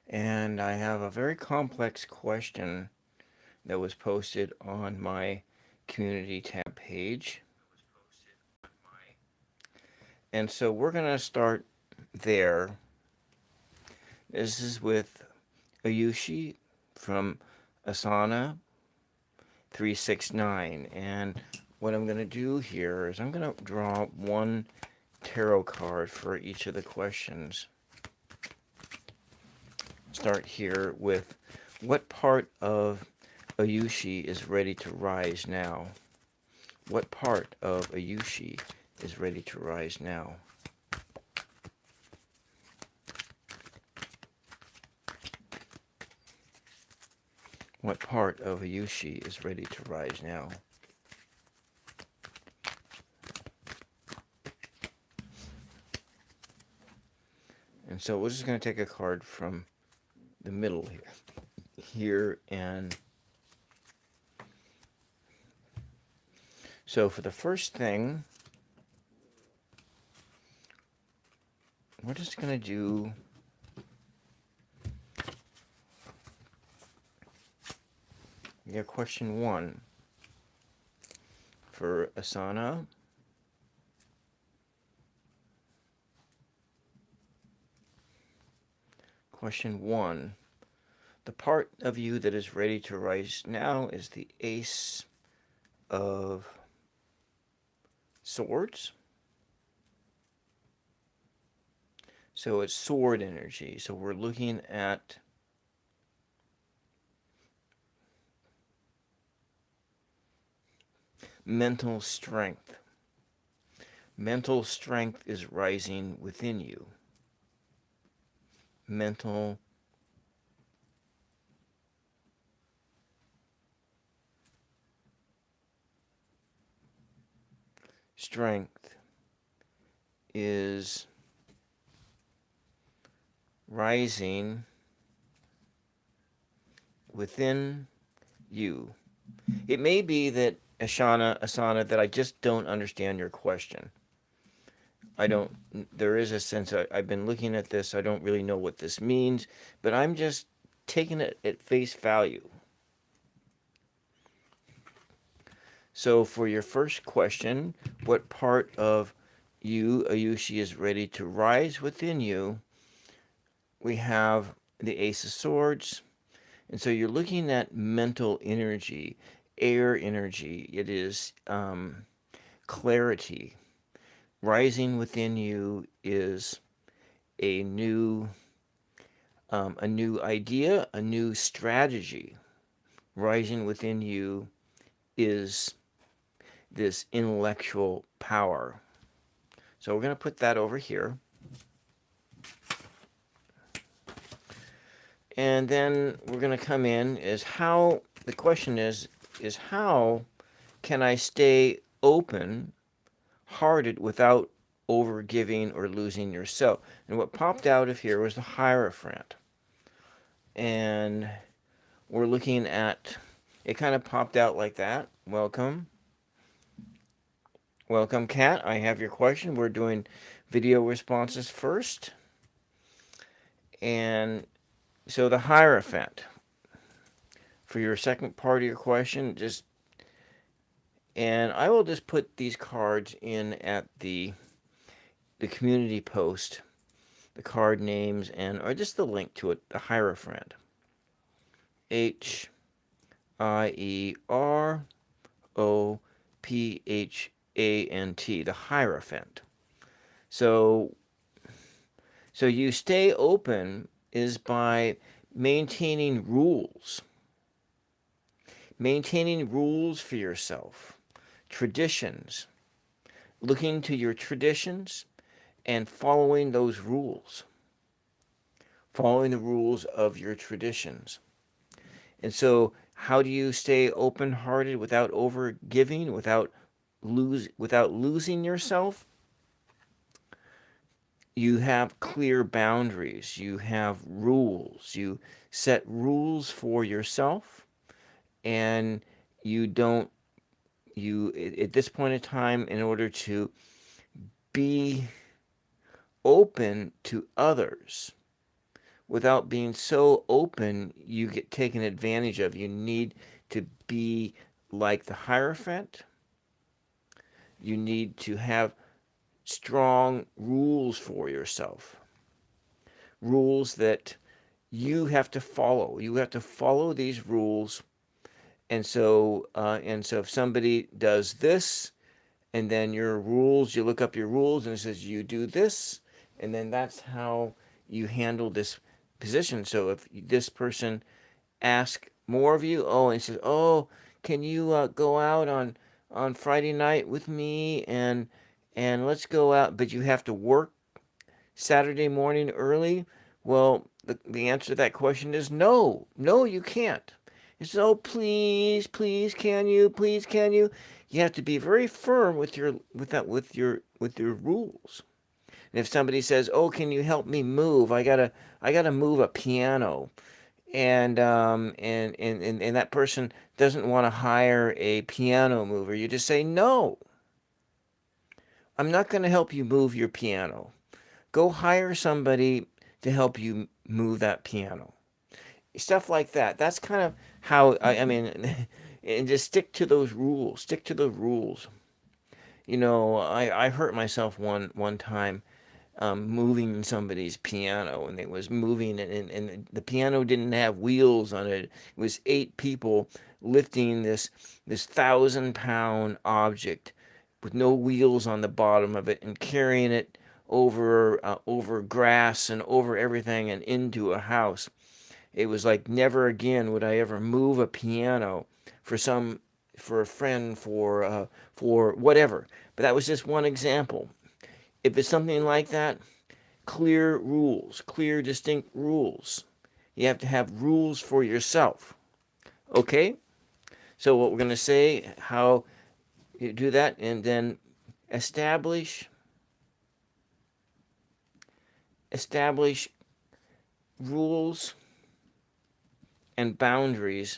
And I have a very complex question that was posted on my community tab page. And so we're going to start there. This is with Ayushi from Asana 369. And what I'm going to do here is I'm going to draw one tarot card for each of the questions. Start here with what part of Ayushi is ready to rise now? What part of Ayushi is ready to rise now? What part of Ayushi is ready to rise now? And so we're just going to take a card from the middle here, and so for the first thing, we're just going to do question 1 for Asana. Question 1. The part of you that is ready to rise now is the Ace of Swords. So it's sword energy. So we're looking at mental strength. Mental strength is rising within you. Mental strength is rising within you. It may be that Asana, that I just don't understand your question. There is a sense, I've been looking at this, I don't really know what this means, but I'm just taking it at face value. So for your first question, what part of you, Ayushi, is ready to rise within you? We have the Ace of Swords. And so you're looking at mental energy, air energy. It is clarity. Rising within you is a new idea, a new strategy. Rising within you is this intellectual power. So we're going to put that over here. And then we're going to come in the question is how can I stay open hearted without overgiving or losing yourself? And what popped out of here was the Hierophant. And we're looking at, it kind of popped out like that. Welcome. Welcome, Kat. I have your question. We're doing video responses first. And so the Hierophant, for your second part of your question, and I will just put these cards in at the community post, the card names, or just the link to it, the Hierophant. Hierophant, the Hierophant. So you stay open is by maintaining rules. Maintaining rules for yourself. Traditions. Looking to your traditions and following those rules. Following the rules of your traditions. And so how do you stay open-hearted without overgiving, without losing yourself? You have clear boundaries. You have rules. You set rules for yourself, and at this point in time, in order to be open to others without being so open, you get taken advantage of. You need to be like the Hierophant. You need to have strong rules for yourself, rules that you have to follow. You have to follow these rules. And so if somebody does this, and then your rules, you look up your rules, and it says you do this, and then that's how you handle this position. So if this person asks more of you, oh, and says, oh, can you go out on Friday night with me, and let's go out, but you have to work Saturday morning early? Well, the answer to that question is no. No, you can't. It's, oh, please, please, can you? Please, can you? You have to be very firm with your rules. And if somebody says, "Oh, can you help me move? I gotta move a piano," and that person doesn't want to hire a piano mover, you just say, "No, I'm not going to help you move your piano. Go hire somebody to help you move that piano." Stuff like that. That's kind of how I mean, and just stick to those rules. Stick to the rules. I hurt myself one time moving somebody's piano, and it was moving, and the piano didn't have wheels on it. It was 8 people lifting this 1,000-pound object with no wheels on the bottom of it and carrying it over grass and over everything and into a house. It was like never again would I ever move a piano for some for a friend for whatever. But that was just one example. If it's something like that, clear rules, clear distinct rules. You have to have rules for yourself. Okay? So what we're going to say, how you do that, and then establish rules and boundaries.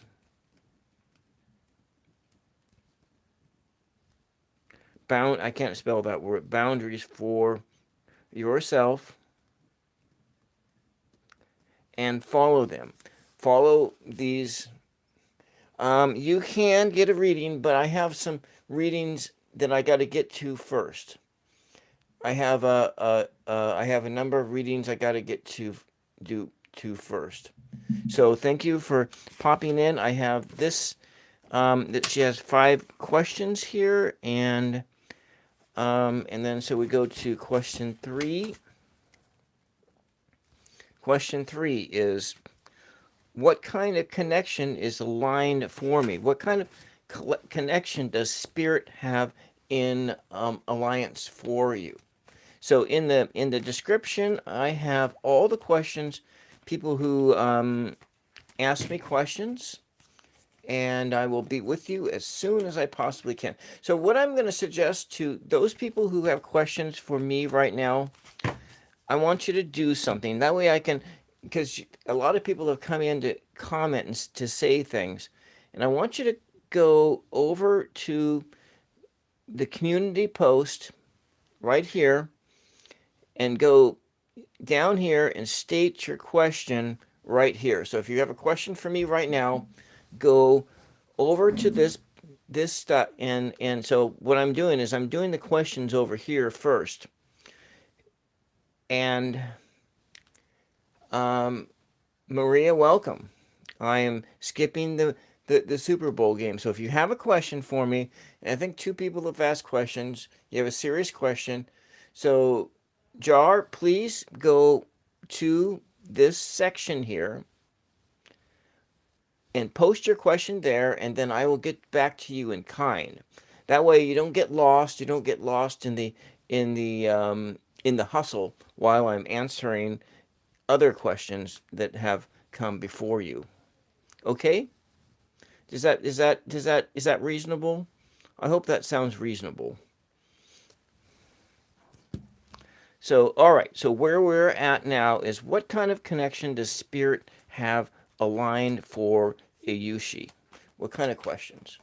I can't spell that word. Boundaries for yourself, and follow them. Follow these. You can get a reading, but I have some readings that I got to get to first. I have a number of readings I got to get to first. So thank you for popping in. I have this that she has 5 questions here, and then so we go to question 3. Question 3 is, what kind of connection is aligned for me? What kind of connection does Spirit have in alliance for you? So in the description, I have all the questions, people who ask me questions, and I will be with you as soon as I possibly can. So what I'm going to suggest to those people who have questions for me right now, I want you to do something. That way I can, because a lot of people have come in to comment and to say things, and I want you to go over to the community post right here and go down here and state your question right here. So if you have a question for me right now, go over to this stuff, and so what I'm doing is I'm doing the questions over here first, and Maria, welcome. I am skipping the Super Bowl game. So if you have a question for me, and I think 2 people have asked questions, you have a serious question. So, Jar, please go to this section here and post your question there, and then I will get back to you in kind. That way you don't get lost. You don't get lost in the hustle while I'm answering other questions that have come before you. Okay? Is that reasonable? I hope that sounds reasonable. So, all right. So where we're at now is, what kind of connection does Spirit have aligned for Ayushi? What kind of questions?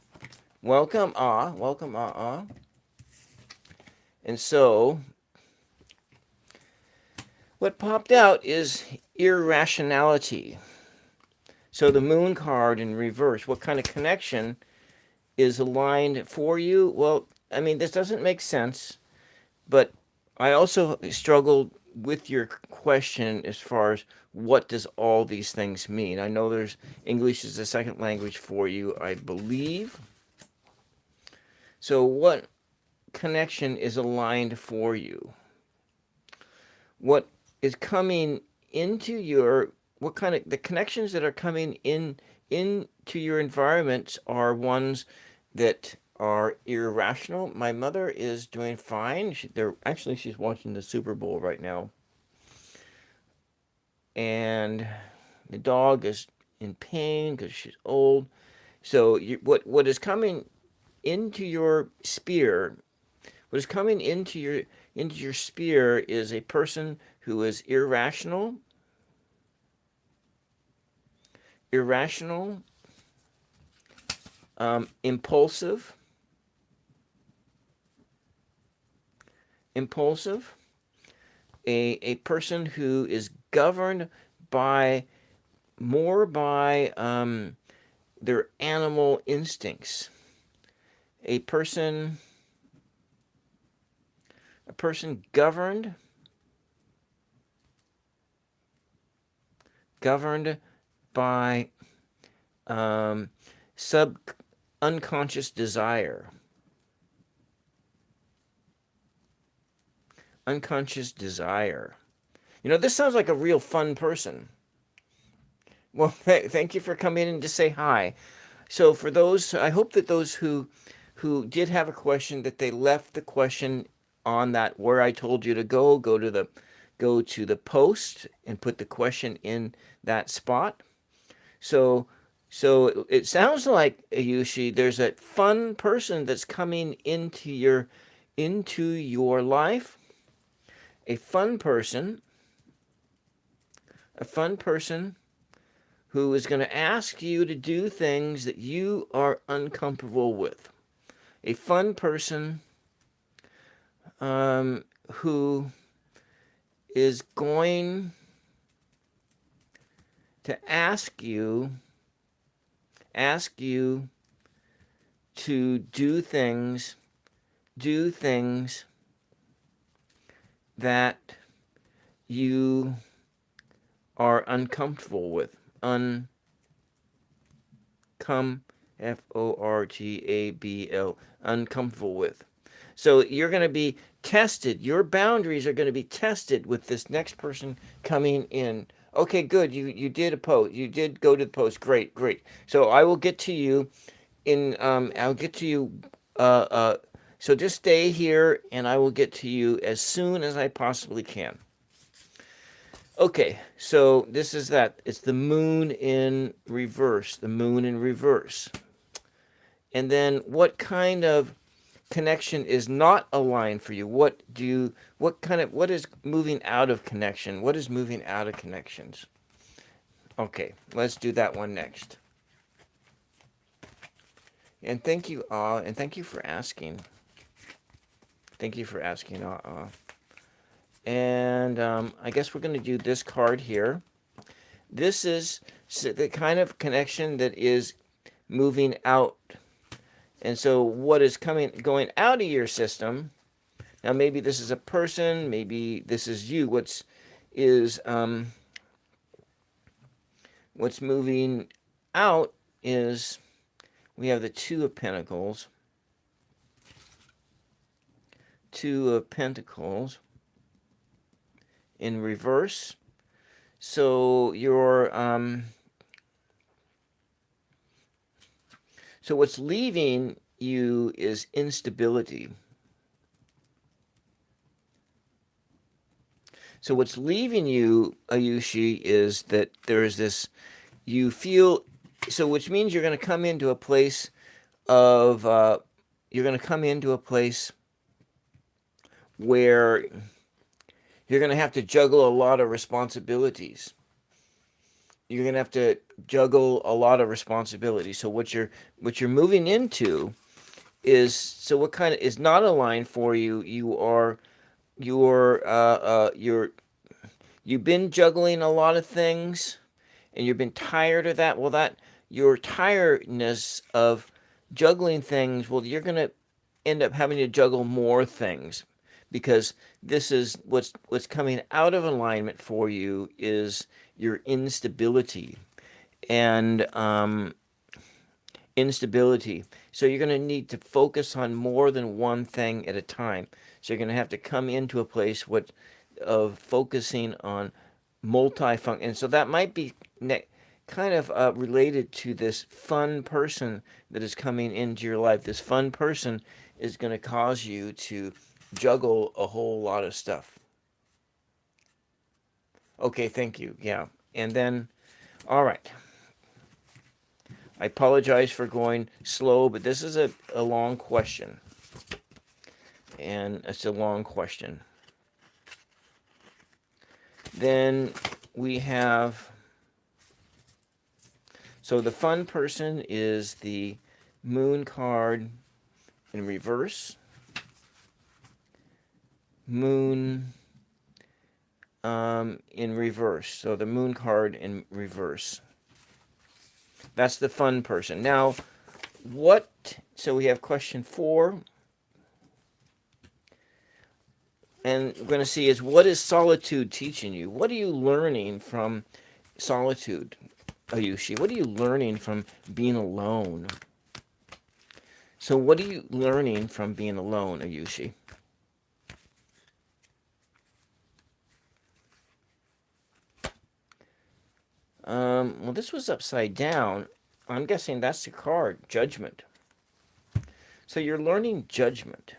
Welcome, welcome, And so, What popped out is irrationality. So the moon card in reverse, what kind of connection is aligned for you? Well, I mean, this doesn't make sense, but I also struggled with your question as far as what does all these things mean. I know there's English is a second language for you, I believe. So what connection is aligned for you? What is coming into your what kind of the connections that are coming into your environments are ones that are irrational. My mother is doing fine. She's watching the Super Bowl right now, and the dog is in pain because she's old. So what is coming into your sphere? What is coming into your sphere is a person who is irrational, impulsive, impulsive, a person who is governed by more by their animal instincts, a person governed by sub unconscious desire. Unconscious desire. You know, this sounds like a real fun person. Well, thank you for coming in to say hi. So for those, I hope that those who did have a question, that they left the question on that where I told you to go to the post and put the question in that spot. So it sounds like, Ayushi, there's a fun person that's coming into your life. A fun person, a fun person who is going to ask you to do things that you are uncomfortable with. A fun person who is going to ask you to do things that you are uncomfortable with. Forgabl, uncomfortable with. So you're going to be tested. Your boundaries are going to be tested with this next person coming in. Okay, good. You did a post. You did go to the post. Great, great. So I will get to you in. I'll get to you. Uh, uh, so just stay here, and I will get to you as soon as I possibly can. Okay, so this is that. It's the moon in reverse. The moon in reverse. And then what kind of connection is not aligned for you? What is moving out of connection? What is moving out of connections? Okay, let's do that one next. And thank you, and thank you for asking. Thank you for asking, And I guess we're going to do this card here. This is the kind of connection that is moving out. And so what is going out of your system, now maybe this is a person, maybe this is you, what's moving out is, we have the Two of Pentacles. Two of Pentacles in reverse. So so what's leaving you is instability. So what's leaving you, Ayushi, is that there is this, you feel, so which means you're going to come into a place of, where you're going to have to juggle a lot of responsibilities. You're going to have to juggle a lot of responsibilities. So what you're moving into is, so what kind of is not aligned for you? You're You've been juggling a lot of things and you've been tired of that. Well, that your tiredness of juggling things, well, you're going to end up having to juggle more things because this is what's coming out of alignment for you is your instability and instability. So you're going to need to focus on more than one thing at a time. So you're going to have to come into a place of focusing on multifunction. And so that might be kind of related to this fun person that is coming into your life. This fun person is going to cause you to juggle a whole lot of stuff. Okay, thank you. Yeah. And then, all right. I apologize for going slow, but this is a long question. And it's a long question. Then we have, so the fun person is the moon card in reverse. Moon in reverse. So the moon card in reverse. That's the fun person. Now, so we have question 4. And we're going to see is what is solitude teaching you? What are you learning from solitude, Ayushi? What are you learning from being alone? So what are you learning from being alone, Ayushi? Well, this was upside down. I'm guessing that's the card, judgment. So you're learning judgment.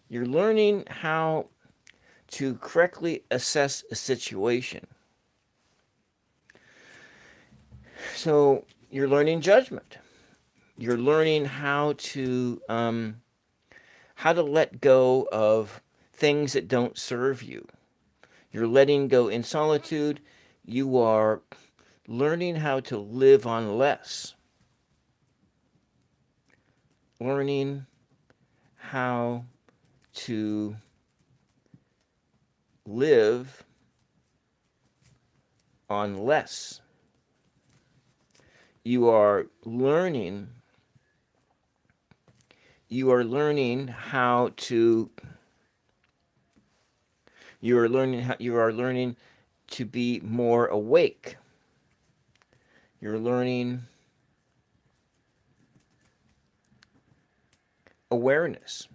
You're learning how to correctly assess a situation. So you're learning judgment. You're learning how to let go of things that don't serve you. You're letting go in solitude. You are learning how to live on less. Learning how to live on less. You are learning how to you are learning to be more awake. You're learning awareness.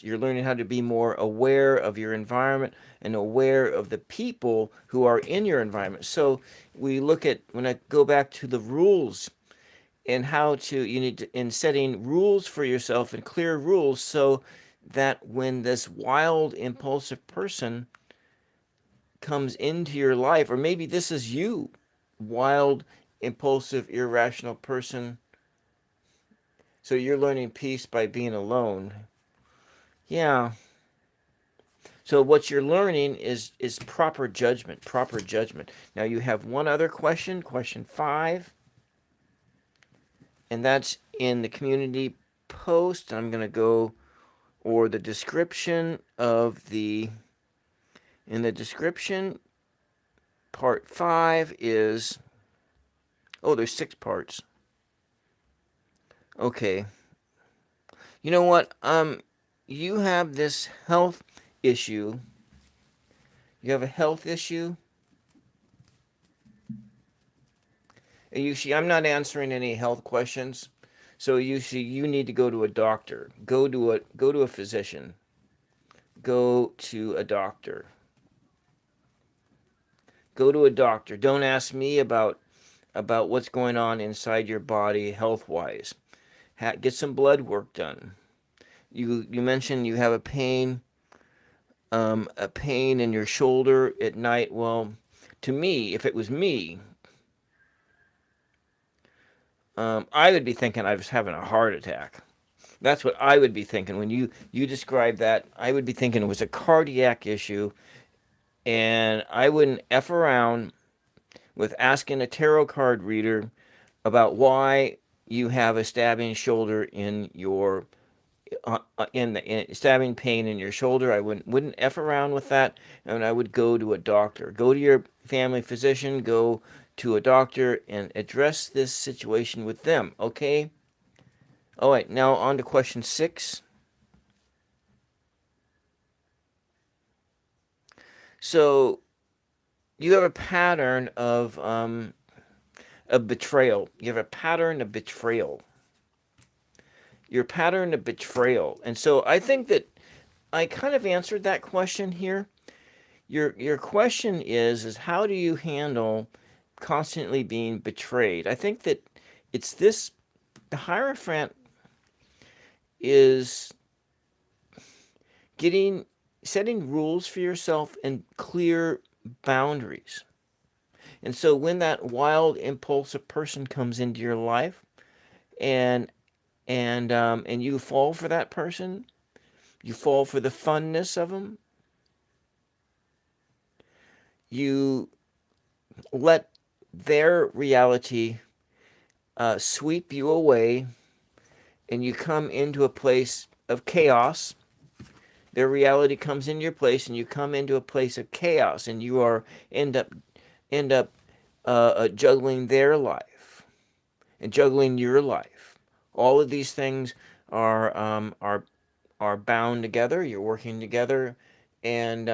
You're learning how to be more aware of your environment and aware of the people who are in your environment. So we look at, when I go back to the rules and you need to, in setting rules for yourself and clear rules so that when this wild, impulsive person comes into your life, or maybe this is you, wild, impulsive, irrational person. So you're learning peace by being alone. Yeah. So what you're learning is proper judgment, Now you have one other question, question 5, and that's in the community post. I'm going to go, or the description in the description, part 5 is, there's 6 parts. Okay. You know what? You have this health issue. You have a health issue. I'm not answering any health questions. So you need to go to a doctor. Go to a physician. Go to a doctor. Go to a doctor. Don't ask me about what's going on inside your body health-wise. Get some blood work done. You mentioned you have a pain in your shoulder at night. Well, to me, if it was me, I would be thinking I was having a heart attack. That's what I would be thinking when you describe that. I would be thinking it was a cardiac issue, and I wouldn't F around with asking a tarot card reader about why you have a stabbing shoulder in your in stabbing pain in your shoulder. I wouldn't F around with that, and I would go to a doctor. Go to your family physician, go to a doctor, and address this situation with them, okay? All right, now on to question 6. So you have a pattern of betrayal. You have a pattern of betrayal. Your pattern of betrayal. And so I think that I kind of answered that question here. Your question is how do you handle constantly being betrayed? I think that it's this the Hierophant is getting setting rules for yourself and clear boundaries. And so when that wild impulsive person comes into your life and and you fall for that person, you fall for the funness of them, you let their reality sweep you away, and you come into a place of chaos. Their reality comes into your place, and you come into a place of chaos, and you are end up juggling their life and juggling your life. All of these things are bound together. You're working together, and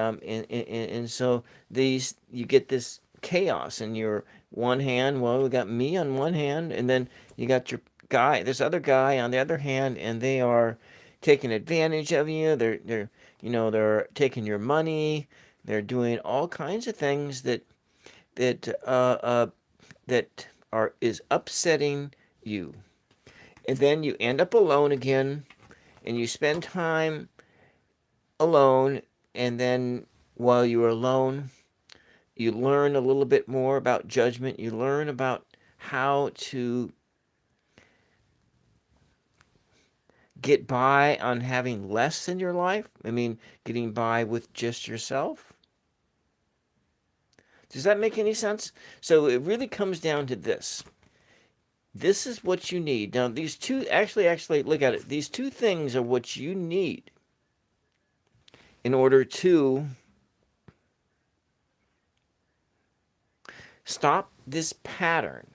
so these you get this chaos in your one hand. Well, we got me on one hand, and then you got this other guy on the other hand, and they are taking advantage of you. They're taking your money. They're doing all kinds of things that uh, uh, that are is upsetting you. And then you end up alone again, and you spend time alone, and then while you're alone, you learn a little bit more about judgment. You learn about how to get by on having less in your life. I mean, getting by with just yourself. Does that make any sense? So it really comes down to this. This is what you need. Now, these two, actually, look at it. These two things are what you need in order to stop this pattern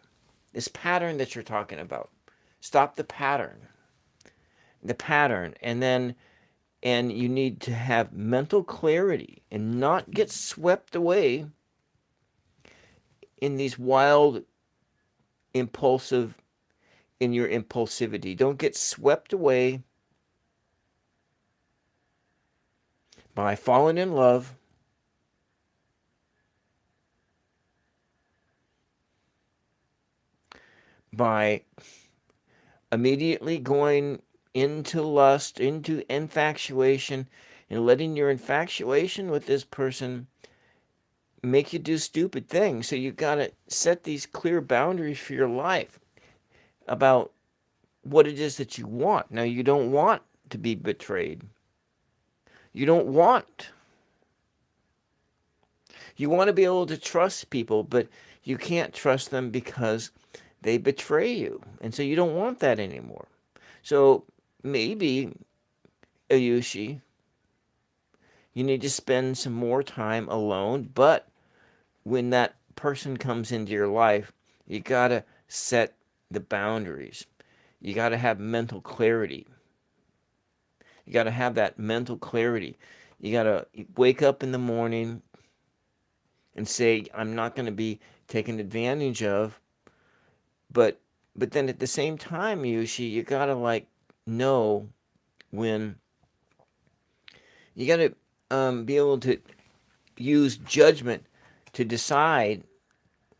that you're talking about. Stop the pattern, and you need to have mental clarity and not get swept away in these wild, impulsive, in your impulsivity. Don't get swept away by falling in love, by immediately going into lust, into infatuation, and letting your infatuation with this person make you do stupid things. So you got to set these clear boundaries for your life about what it is that you want. Now, you don't want to be betrayed. You don't want. You want to be able to trust people, but you can't trust them because they betray you. And so you don't want that anymore. So maybe, Ayushi, you need to spend some more time alone, but when that person comes into your life, you got to set the boundaries. You got to have mental clarity. You got to have that mental clarity. You got to wake up in the morning and say, I'm not going to be taken advantage of. But then at the same time, Yushi, you got to know when you got to be able to use judgment to decide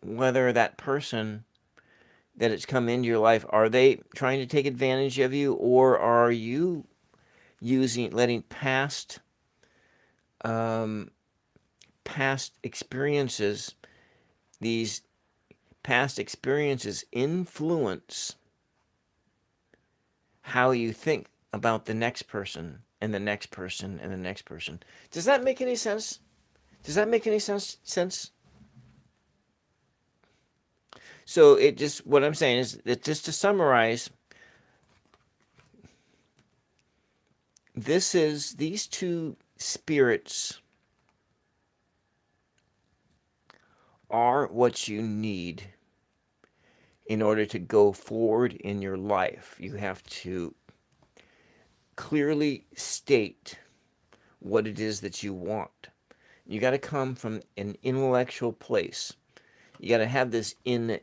whether that person that has come into your life, are they trying to take advantage of you, or are you letting um, past experiences, these past experiences influence how you think about the next person and the next person and the next person. Does that make any sense? Does that make any sense? So it just, what I'm saying is that, just to summarize, these two spirits are what you need in order to go forward in your life. You have to clearly state what it is that you want. You got to come from an intellectual place. You got to have this you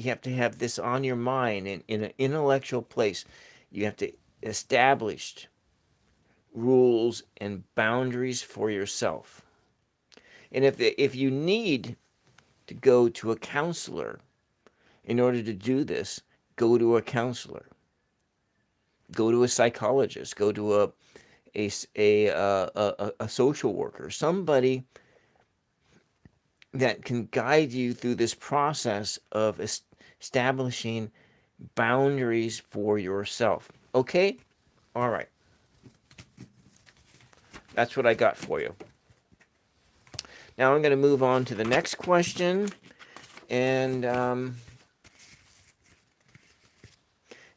have to have this on your mind in an intellectual place. You have to establish rules and boundaries for yourself. And if you need to go to a counselor in order to do this, go to a counselor. Go to a psychologist. Go to a social worker. Somebody that can guide you through this process of establishing boundaries for yourself. Okay? All right. That's what I got for you. Now I'm going to move on to the next question. And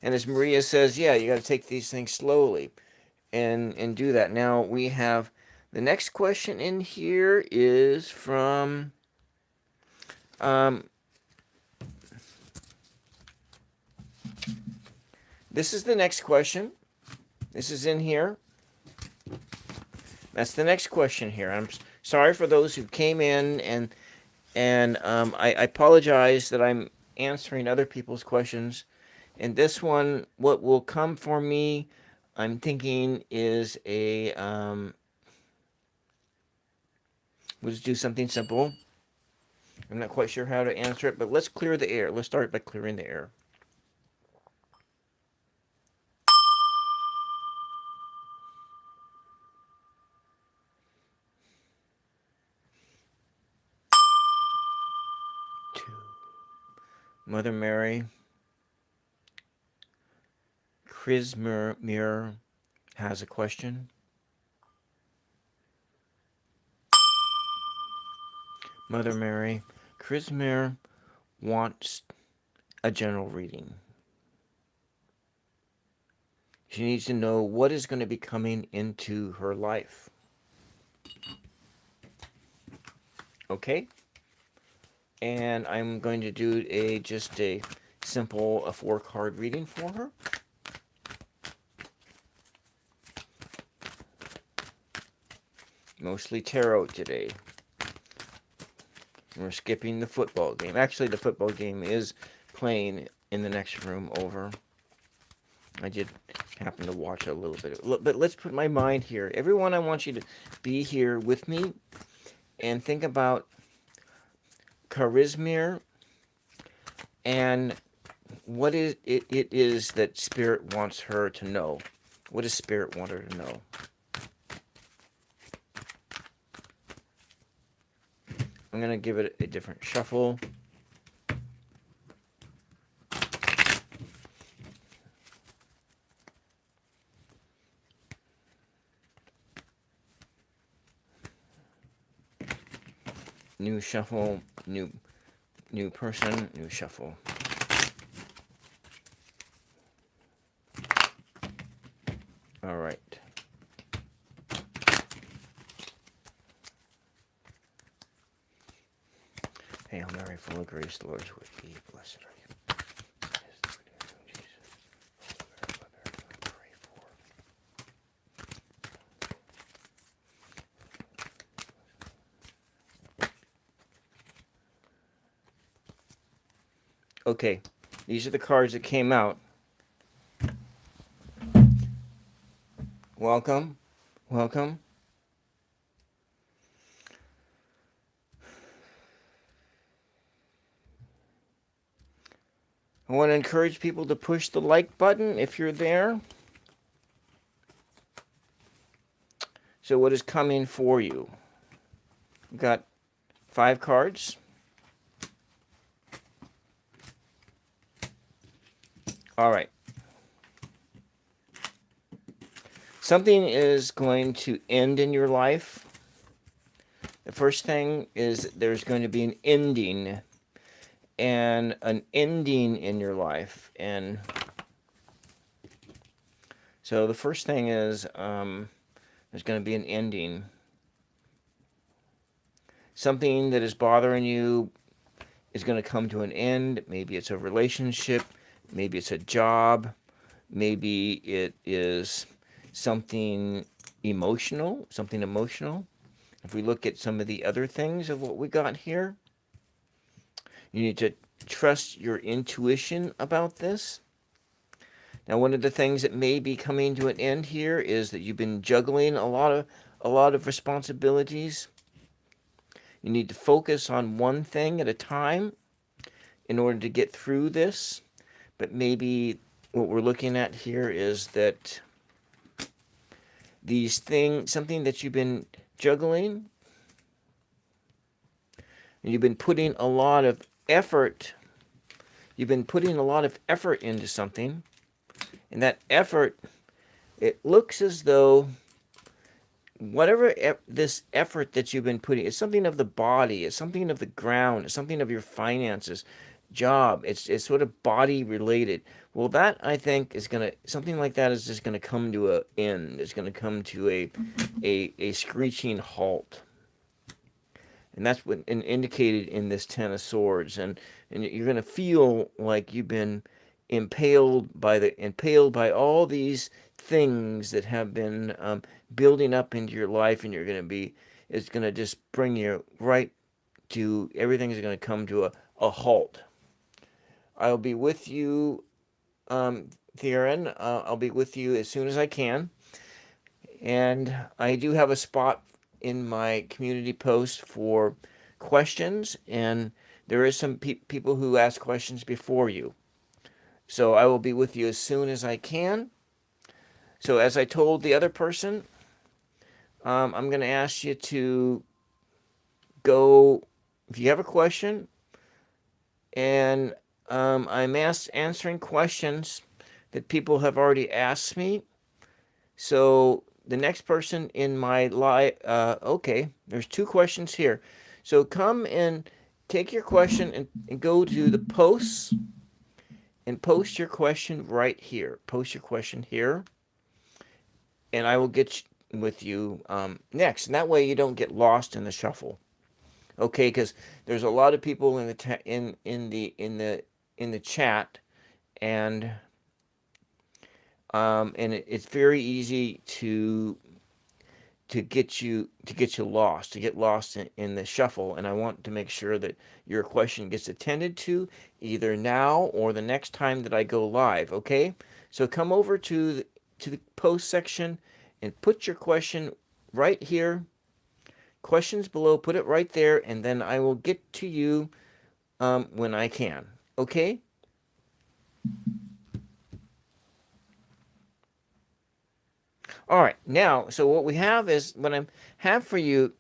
as Maria says, yeah, you got to take these things slowly and do that. Now we have the next question in here is from this is the next question. This is in here. That's the next question here. I'm sorry for those who came in, and I apologize that I'm answering other people's questions. And this one, what will come for me, I'm thinking is we'll just do something simple. I'm not quite sure how to answer it, but let's clear the air. Let's start by clearing the air. Mother Mary, Chrismir has a question. Mother Mary, Chrismir wants a general reading. She needs to know what is going to be coming into her life. Okay? And I'm going to do just a simple 4-card reading for her. Mostly tarot today. We're skipping the football game. Actually, the football game is playing in the next room over. I did happen to watch a little bit. But let's put my mind here. Everyone, I want you to be here with me and think about Charismir and what is it is that Spirit wants her to know. What does Spirit want her to know? I'm going to give it a different shuffle. New shuffle, new person, new shuffle. All right. Hail Mary, full of grace, the Lord is with thee. Blessed are you. Okay, these are the cards that came out. Welcome, welcome. I want to encourage people to push the like button if you're there. So what is coming for you? We've got 5 cards. All right. Something is going to end in your life. The first thing is there's going to be an ending, and an ending in your life. And So the first thing is there's going to be an ending. Something that is bothering you is going to come to an end. Maybe it's a relationship, maybe it's a job, maybe it is something emotional, something emotional. If we look at some of the other things of what we got here, you need to trust your intuition about this. Now, one of the things that may be coming to an end here is that you've been juggling a lot of responsibilities. You need to focus on one thing at a time in order to get through this. But maybe what we're looking at here is that these things, something that you've been juggling, and you've been putting a lot of effort. You've been putting a lot of effort into something, and that effort, it looks as though whatever this effort that you've been putting, it's something of the body, it's something of the ground, it's something of your finances, job, it's sort of body related. Well, that I think is gonna, something like that is just gonna come to an end. It's gonna come to a screeching halt. And that's what indicated in this Ten of Swords. And you're going to feel like you've been impaled by all these things that have been building up into your life, and it's going to just bring you right to, everything is going to come to a halt. I'll be with you, Theron. I'll be with you as soon as I can. And I do have a spot in my community post for questions, and there is some people who ask questions before you. So I will be with you as soon as I can. So as I told the other person, I'm going to ask you to go, if you have a question, and I'm answering questions that people have already asked me. So the next person in my live, okay, there's two questions here. So come and take your question and go to the posts and post your question right here. Post your question here, and I will get with you next. And that way you don't get lost in the shuffle. Okay, because there's a lot of people in the in the chat, and it's very easy to get lost in the shuffle. And I want to make sure that your question gets attended to either now or the next time that I go live. Okay, so come over to the post section and put your question right here, questions below, put it right there, and then I will get to you when I can. Okay. All right. Now, so what we have is, what I have for you,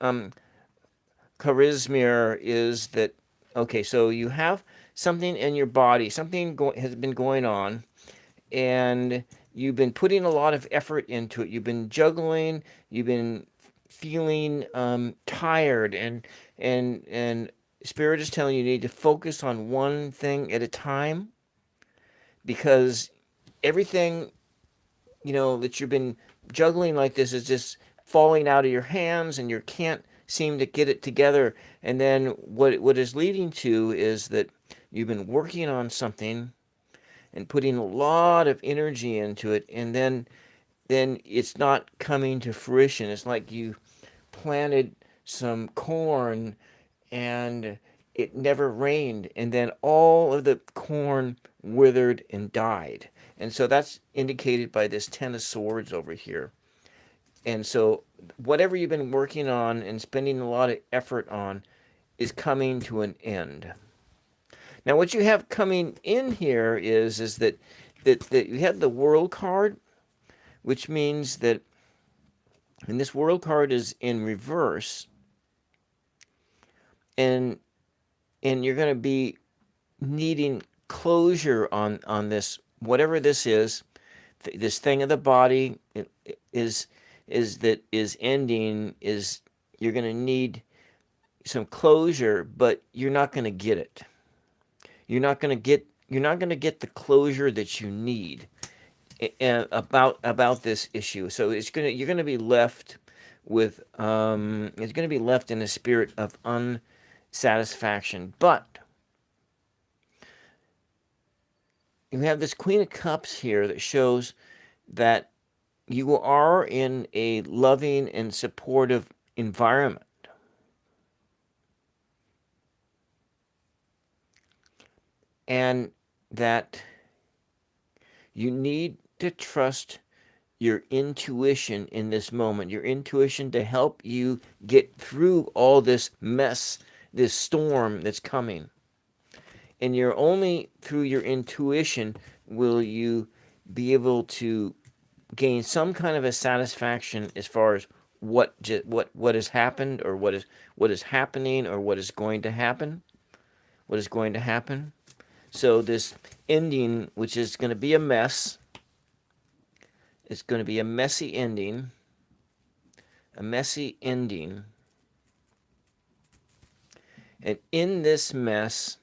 Charismir, is that, okay, so you have something in your body, something has been going on, and you've been putting a lot of effort into it. You've been juggling, you've been feeling tired, and Spirit is telling you need to focus on one thing at a time, because everything, that you've been juggling like this is just falling out of your hands, and you can't seem to get it together. And then what is leading to is that you've been working on something and putting a lot of energy into it, and then it's not coming to fruition. It's like you planted some corn and it never rained, and then all of the corn withered and died. And so that's indicated by this Ten of Swords over here. And so whatever you've been working on and spending a lot of effort on is coming to an end. Now, what you have coming in here is that you have the World card, which means that, and this World card is in reverse, and you're going to be needing closure on this, whatever this is, this thing of the body is ending. Is You're going to need some closure, but you're not going to get it. You're not going to get the closure that you need. about this issue. So you're gonna be left with it's gonna be left in a spirit of unsatisfaction. But you have this Queen of Cups here that shows that you are in a loving and supportive environment, and that you need to trust your intuition in this moment, your intuition to help you get through all this mess, this storm that's coming. And you're only through your intuition will you be able to gain some kind of a satisfaction as far as what has happened, or what is happening, or what is going to happen. What is going to happen? So this ending, which is going to be a mess, it's going to be a messy ending. A messy ending. And in this mess,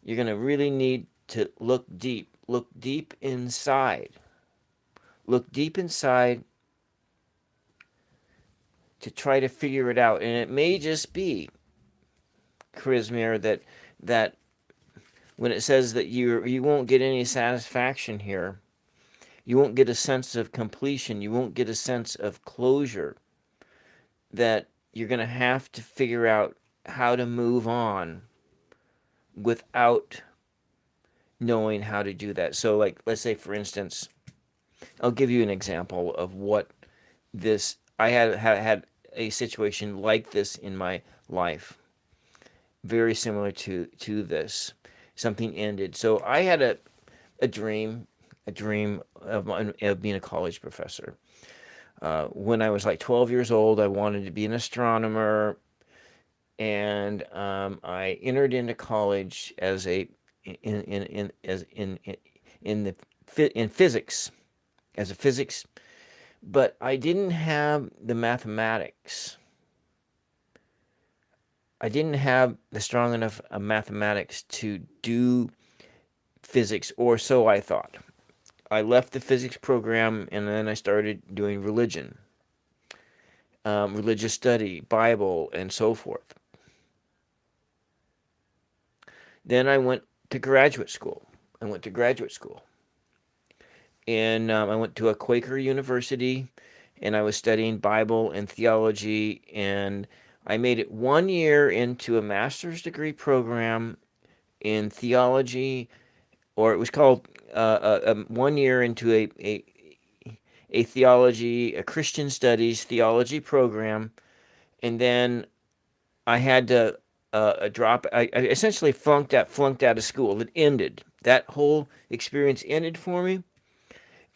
you're going to really need to look deep. Look deep inside. Look deep inside to try to figure it out. And it may just be, Charismir, that when it says that you won't get any satisfaction here, you won't get a sense of completion, you won't get a sense of closure, that you're going to have to figure out how to move on without knowing how to do that. So, like, let's say, for instance, I'll give you an example of what this. I had a situation like this in my life, very similar to this. Something ended. So I had a dream, of being a college professor. When I was like 12 years old, I wanted to be an astronomer, and I entered into college as a in physics, as a physics, but I didn't have the mathematics. I didn't have the strong enough mathematics to do physics, or so I thought. I left the physics program, and then I started doing religion, religious study, Bible, and so forth. Then I went to graduate school. I went to graduate school. And I went to a Quaker university, and I was studying Bible and theology. And I made it 1 year into a master's degree program in theology, or it was called 1 year into a theology, a Christian studies theology program. And then I had to drop. I essentially flunked out of school. It ended. That whole experience ended for me,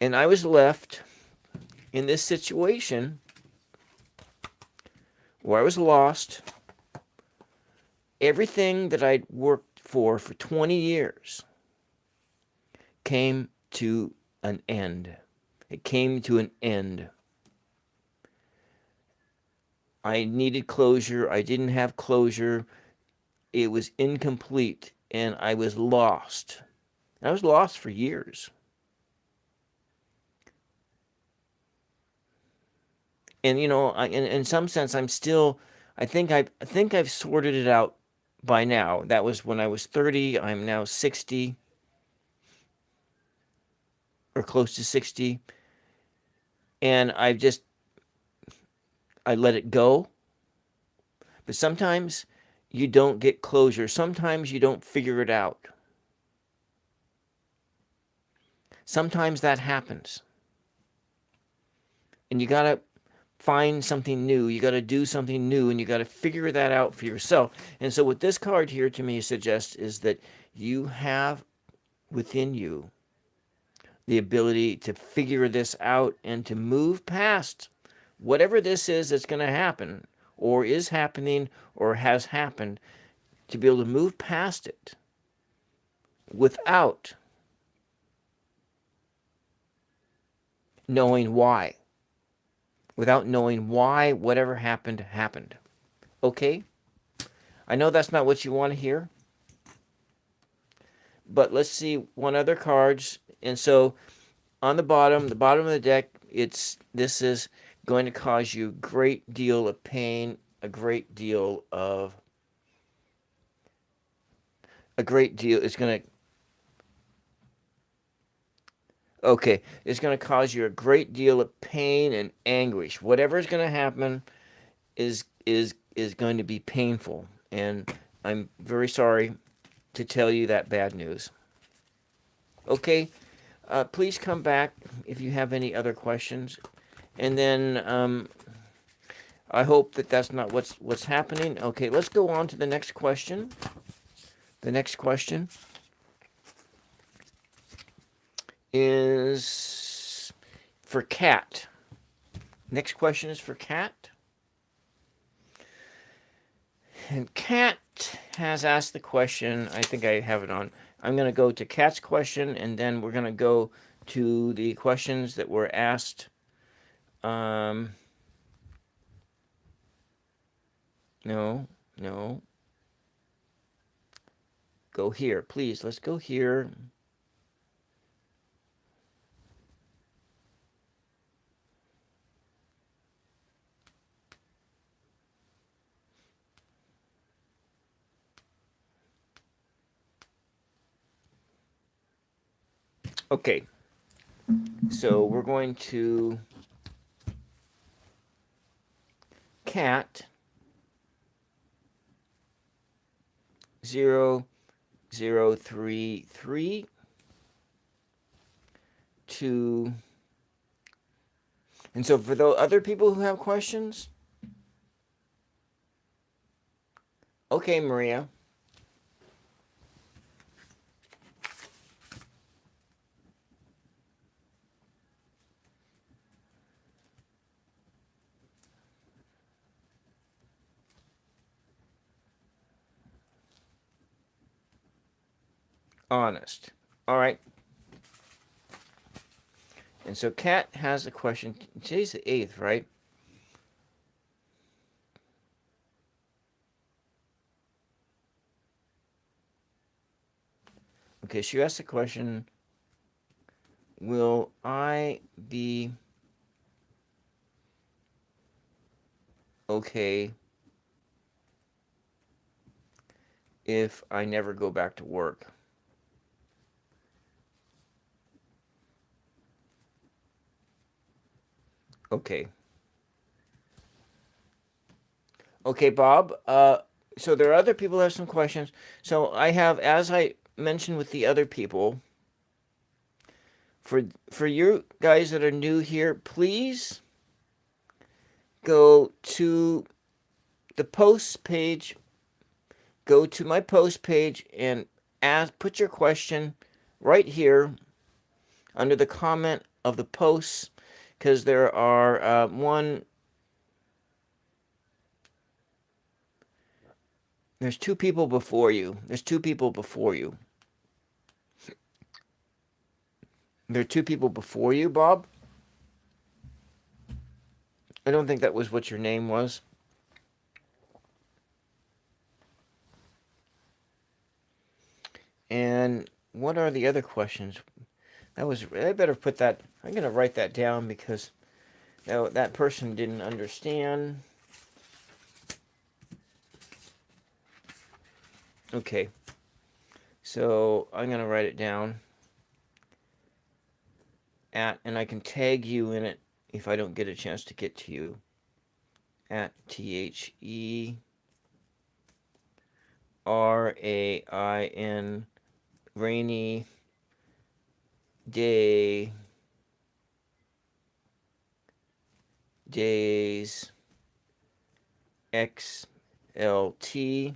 and I was left in this situation where I was lost. Everything that I'd worked for 20 years came to an end. It came to an end. I needed closure. I didn't have closure. It was incomplete, and I was lost. I was lost for years. And in some sense, I'm still. I think I've sorted it out by now. That was when I was 30. I'm now 60, or close to 60, and I let it go. But sometimes you don't get closure. Sometimes you don't figure it out. Sometimes that happens. And you got to find something new. You got to do something new, and you got to figure that out for yourself. And so what this card here to me suggests is that you have within you the ability to figure this out and to move past whatever this is that's going to happen, or is happening, or has happened, to be able to move past it without knowing why. Without knowing why whatever happened happened. Okay? I know that's not what you want to hear, but let's see one other cards. And so on the bottom of the deck, this is going to cause you a great deal of pain, it's going to okay, it's going to cause you a great deal of pain and anguish. Whatever is going to happen is going to be painful, and I'm very sorry to tell you that bad news. Okay, please come back if you have any other questions, and then I hope that that's not what's happening. Okay, let's go on to the next question. The next question is for Kat. Next question is for Kat. And Kat has asked the question. I think I have it on. I'm going to go to Kat's question, and then we're going to go to the questions that were asked. No. Go here, please. Let's go here. Okay. So we're going to Cat 0033 to, and so for those other people who have questions, okay, Maria. Honest. All right. And so Kat has a question. Today's the 8th, right? Okay, she asked the question, will I be okay if I never go back to work? Okay. Okay, Bob. So there are other people who have some questions. So I have, as I mentioned with the other people, for you guys that are new here, please go to the posts page. Go to my post page and put your question right here under the comment of the posts, because there are there's two people before you. There's two people before you. There are two people before you, Bob. I don't think that was what your name was. And what are the other questions? I better put that, I'm going to write that down because that person didn't understand. Okay. So I'm going to write it down. And I can tag you in it if I don't get a chance to get to you. At THERAIN rainy day days XLT.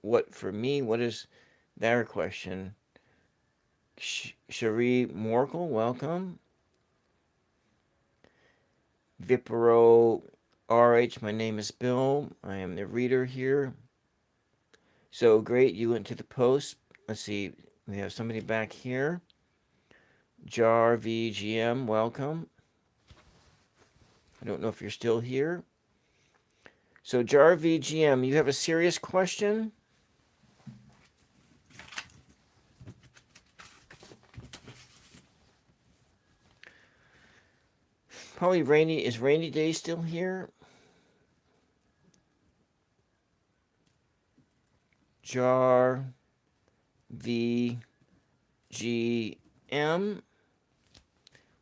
What for me? What is their question? Cherie Morkel, welcome. Vipero RH, my name is Bill. I am the reader here. So great, you went to the post. Let's see, we have somebody back here. Jar VGM, welcome. I don't know if you're still here. So Jar VGM, you have a serious question? Probably rainy. Is Rainy Day still here? Jar V G M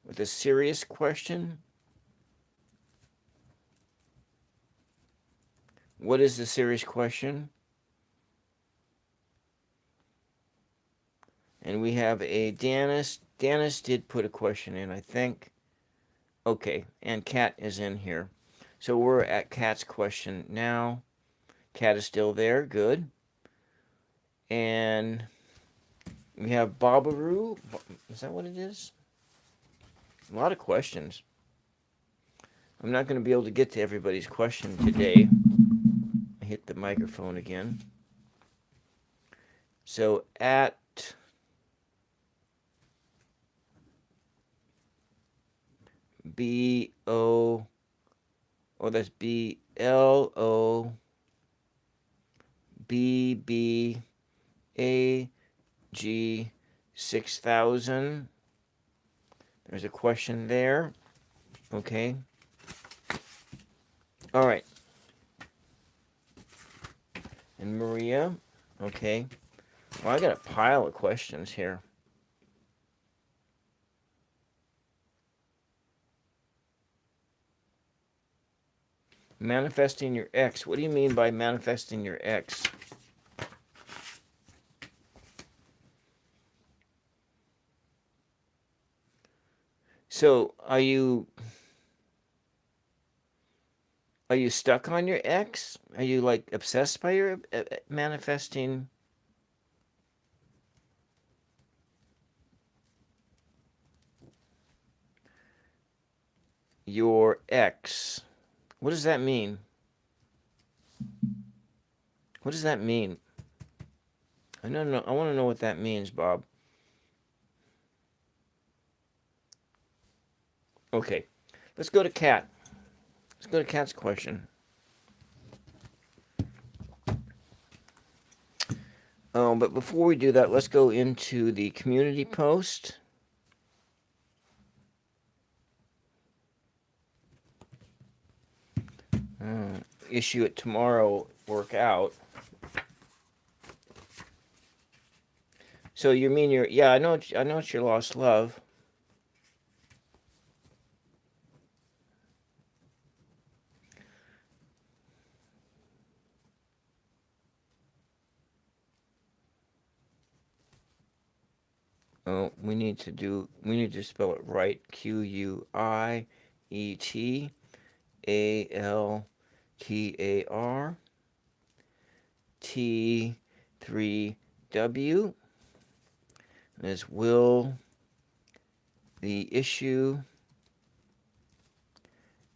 with a serious question. What is the serious question? And we have a Danis. Danis did put a question in, I think. Okay, and Kat is in here. So we're at Kat's question now. Kat is still there. Good. And we have Babaru. Is that what it is? A lot of questions. I'm not going to be able to get to everybody's question today. I hit the microphone again. So at B-O, oh, that's BLOBBAG 6000. There's a question there. Okay. All right. And Maria. Okay. Well, I got a pile of questions here. Manifesting your ex. What do you mean by manifesting your ex? So, are you stuck on your ex? Are you like obsessed by your manifesting? Your ex. What does that mean? What does that mean? I don't know. I want to know what that means, Bob. Okay. Let's go to Kat. Let's go to Kat's question. But before we do that, let's go into the community post. Issue it tomorrow. Work out. So you mean your? Yeah, I know. I know it's your lost love. Oh, we need to spell it right. QUIETALTAR T3W is will the issue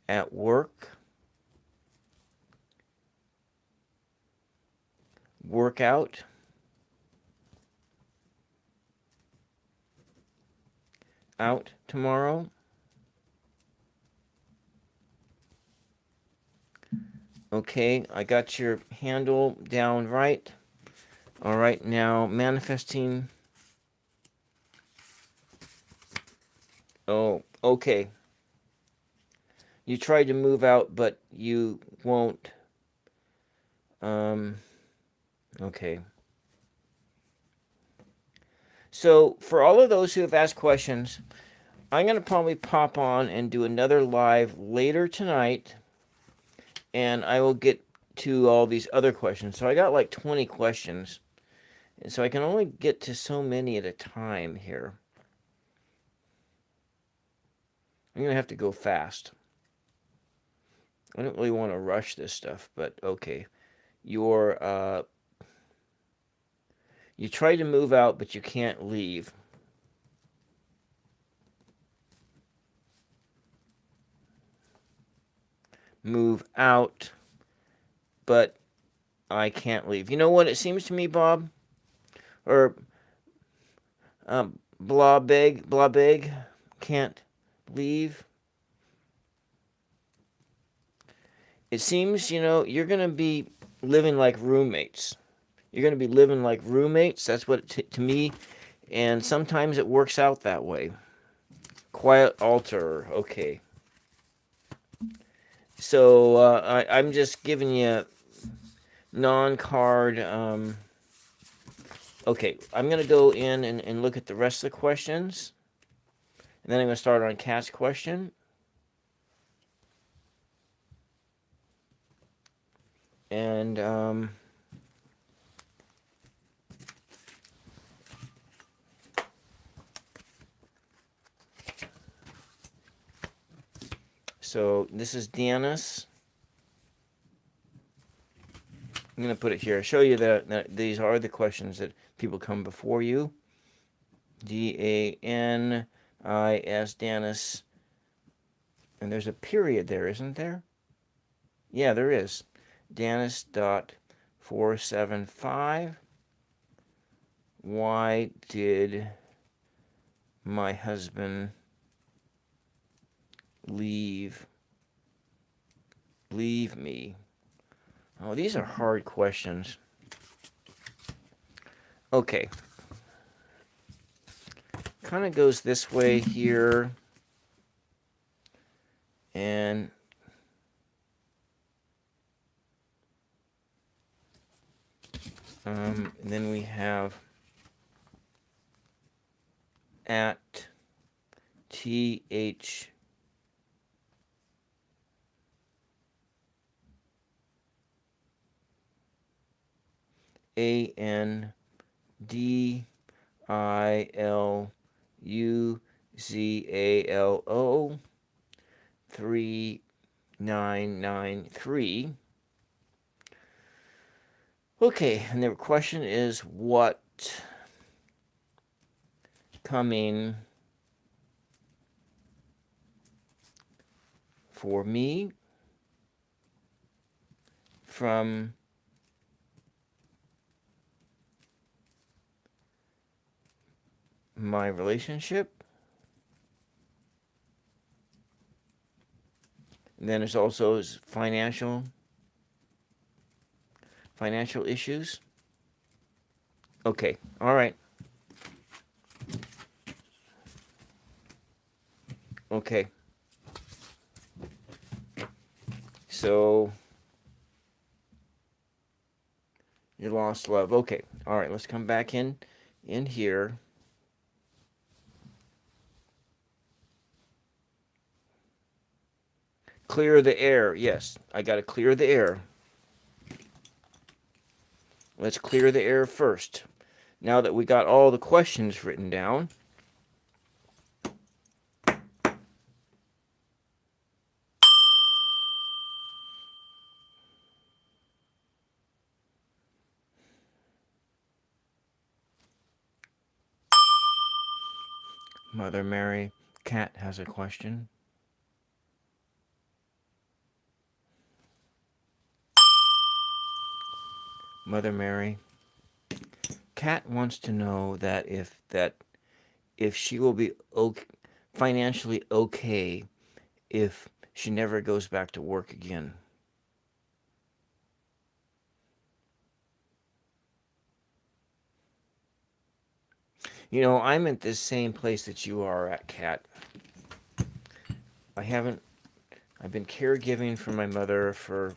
at work work out tomorrow? Okay, I got your handle down right. All right, now manifesting. Oh, okay. You tried to move out, but you won't. Okay. So, for all of those who have asked questions, I'm going to probably pop on and do another live later tonight, and I will get to all these other questions. So, I got like 20 questions, and so I can only get to so many at a time here. I'm going to have to go fast. I don't really want to rush this stuff, but okay. You try to move out, but you can't leave. Move out, but I can't leave. You know what it seems to me, Bob? Or Blobeg can't leave. It seems, you're going to be living like roommates. You're going to be living like roommates. That's what to me. And sometimes it works out that way. Quiet altar. Okay. So I'm just giving you non-card. Okay, I'm going to go in and look at the rest of the questions. And then I'm going to start on Kat's question. And so this is Deanna's. I'm going to put it here. Show you that these are the questions that people come before you. Danis, Danis. And there's a period there, isn't there? Yeah, there is. Danis.475. Why did my husband leave me? Oh, these are hard questions. Okay. Kind of goes this way here. And then we have at TH ANDILUZALO 3993. Okay, and the question is what coming for me from my relationship. And then there's also financial issues. Okay, all right. Okay. So you lost love. Okay. All right, let's come back in here. Clear the air. Yes, I got to clear the air. Let's clear the air first. Now that we got all the questions written down, Mother Mary, Cat has a question. Mother Mary, Cat wants to know that if she will be financially okay if she never goes back to work again. You know, I'm at this same place that you are at, Cat. I've been caregiving for my mother for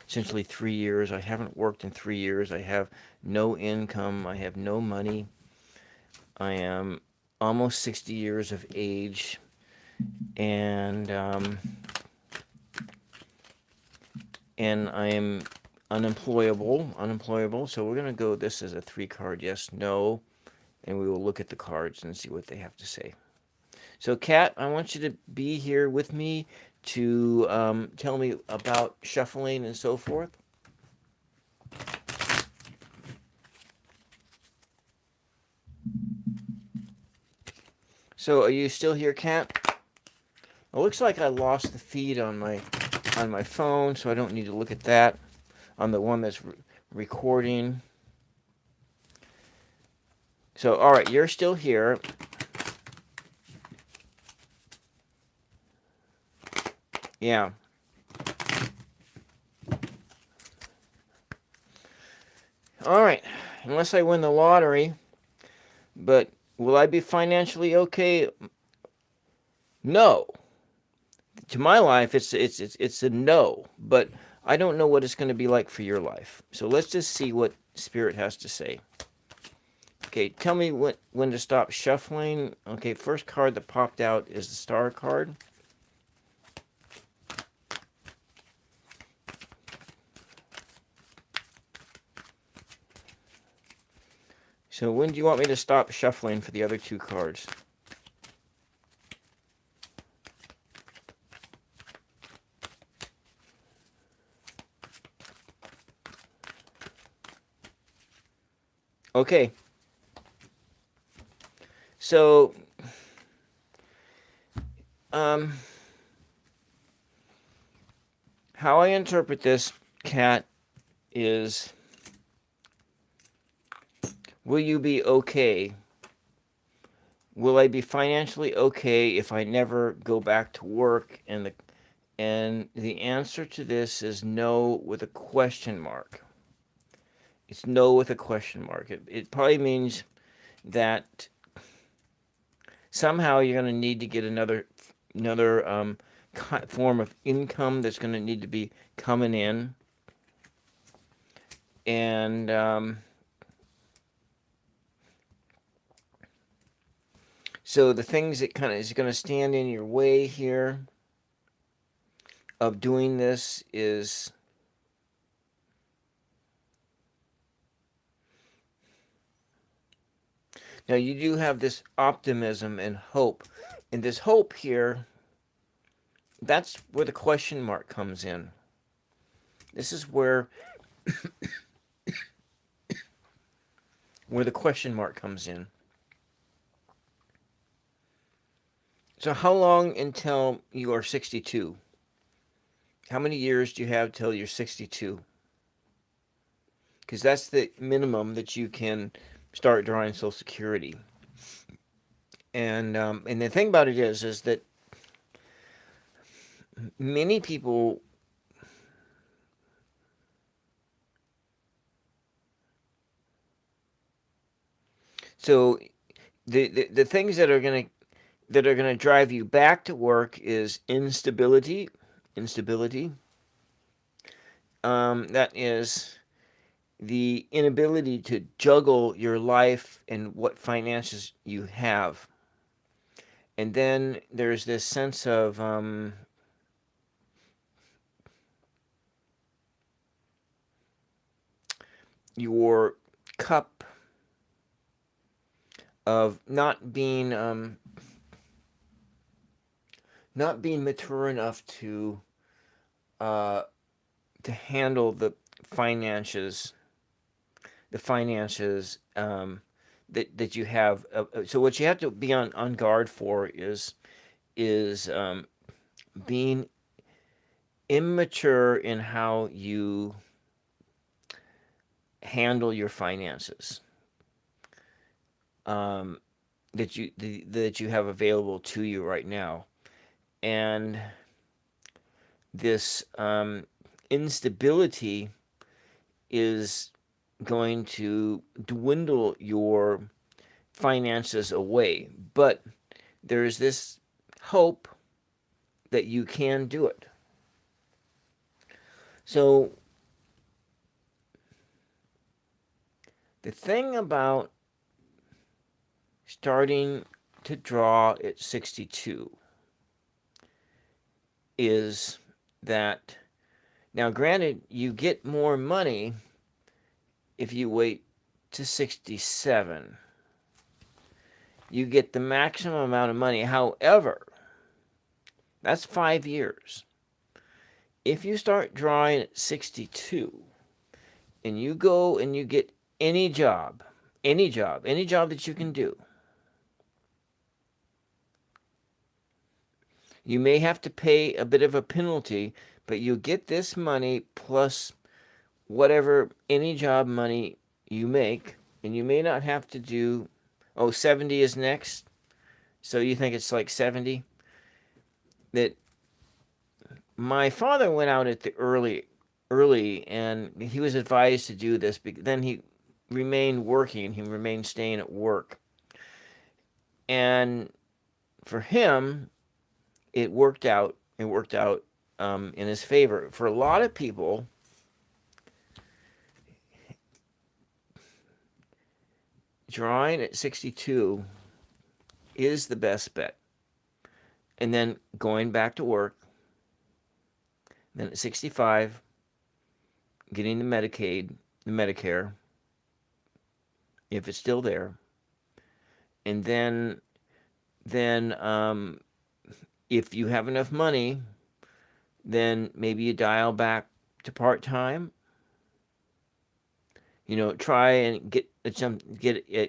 essentially 3 years. I haven't worked in 3 years. I have no income. I have no money. I am almost 60 years of age. And I am unemployable. So we're going to go this as a 3 card, yes, no. And we will look at the cards and see what they have to say. So, Kat, I want you to be here with me to tell me about shuffling and so forth. So, are you still here, Kat? It looks like I lost the feed on my phone, so I don't need to look at that on the one that's recording. So, all right, you're still here. Yeah. All right. Unless I win the lottery. But will I be financially okay? No. to my life, it's a no, but I don't know what it's going to be like for your life. So let's just see what Spirit has to say. Okay, tell me when to stop shuffling. Okay, first card that popped out is the Star card. So when do you want me to stop shuffling for the other two cards? Okay. So, how I interpret this, Cat, is will you be okay? Will I be financially okay if I never go back to work? And the answer to this is no with a question mark. It's no with a question mark. It probably means that somehow you're going to need to get another form of income that's going to need to be coming in, and so the things that kind of is going to stand in your way here of doing this is now you do have this optimism and hope, and this hope here, that's where the question mark comes in. This is where the question mark comes in. So how long until you are 62? How many years do you have till you're 62? Because that's the minimum that you can start drawing Social Security. And the thing about it is that many people so the things that are gonna drive you back to work is instability. That is the inability to juggle your life and what finances you have. And then there's this sense of your cup of not being mature enough to handle the finances that you have. So what you have to be on guard for is being immature in how you handle your finances that you have available to you right now, and this instability is going to dwindle your finances away. But there's this hope that you can do it. So the thing about starting to draw at 62 is that, now granted, you get more money if you wait to 67. You get the maximum amount of money. However, that's 5 years. If you start drawing at 62 and you go and you get any job that you can do, you may have to pay a bit of a penalty, but you get this money plus whatever any job money you make, and you may not have to do, 70 is next. So you think it's like 70? That my father went out at the early, and he was advised to do this, but then he remained working. He remained staying at work. And for him, it worked out It worked out in his favor. For a lot of people, drawing at 62 is the best bet. And then going back to work, then at 65, getting the Medicaid, the Medicare, if it's still there. And then if you have enough money, then maybe you dial back to part-time. Try and get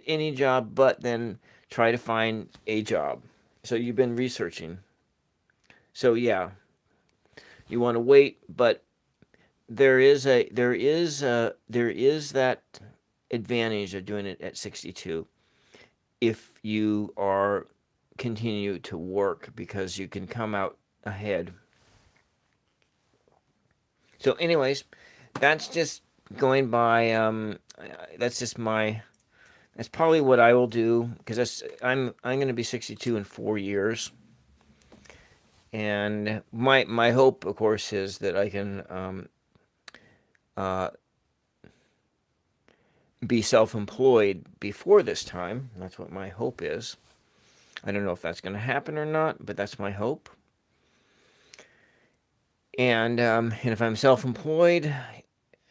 any job, but then try to find a job. So you've been researching. So yeah, you want to wait, but there is that advantage of doing it at 62 if you are continue to work, because you can come out ahead. So anyways, that's just going by that's probably what I will do, because I'm going to be 62 in 4 years. And my hope, of course, is that I can uh, be self-employed before this time. That's what my hope is. I don't know if that's going to happen or not, but that's my hope. And if I'm self-employed,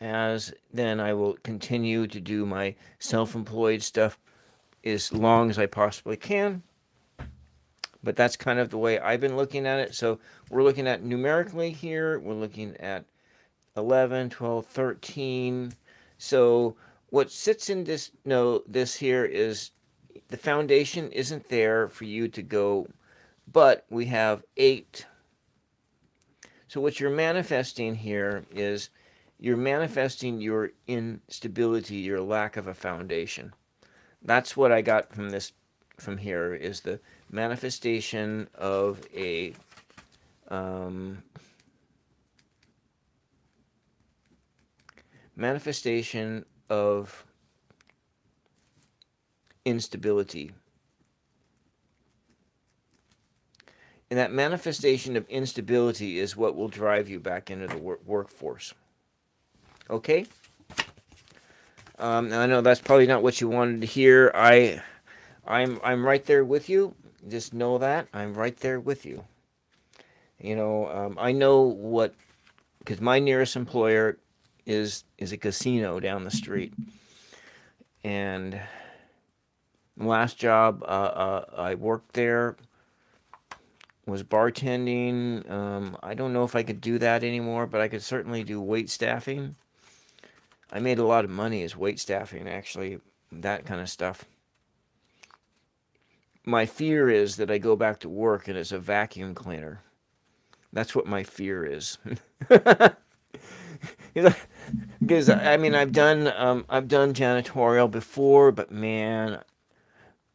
then I will continue to do my self-employed stuff as long as I possibly can. But that's kind of the way I've been looking at it. So we're looking at numerically here. We're looking at 11, 12, 13. So what sits in this here is the foundation isn't there for you to go, but we have 8. So what you're manifesting here is you're manifesting your instability, your lack of a foundation. That's what I got from here, is the manifestation of a manifestation of instability. And that manifestation of instability is what will drive you back into the workforce. Okay? Now I know that's probably not what you wanted to hear. I'm right there with you. Just know that I'm right there with you. I know what, because my nearest employer is a casino down the street, and the last job I worked there was bartending. I don't know if I could do that anymore, but I could certainly do wait staffing. I made a lot of money as wait staffing, actually, that kind of stuff. My fear is that I go back to work and it's a vacuum cleaner. That's what my fear is. Because I mean, I've done janitorial before, but man,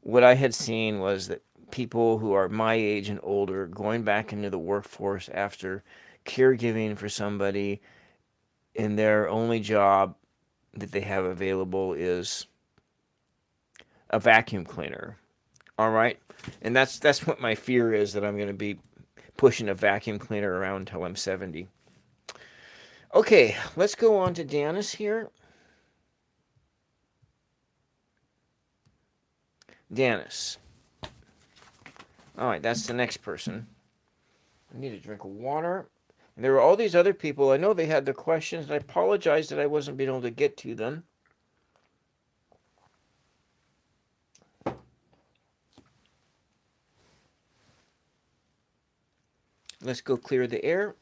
what I had seen was that people who are my age and older going back into the workforce after caregiving for somebody, and their only job that they have available is a vacuum cleaner. All right, and that's what my fear is, that I'm going to be pushing a vacuum cleaner around until I'm 70. Okay, let's go on to Janice here. Janice. All right, that's the next person. I need a drink of water. And there were all these other people. I know they had their questions, and I apologize that I wasn't being able to get to them. Let's go clear the air.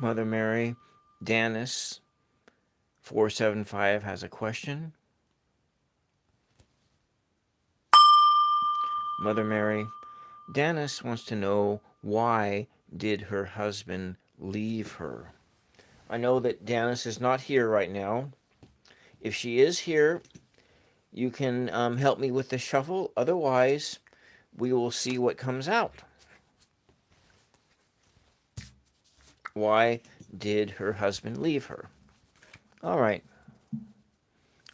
Mother Mary, Janice 475 has a question. Mother Mary, Janice wants to know, why did her husband leave her? I know that Janice is not here right now. If she is here, you can help me with the shuffle. Otherwise, we will see what comes out. Why did her husband leave her? All right.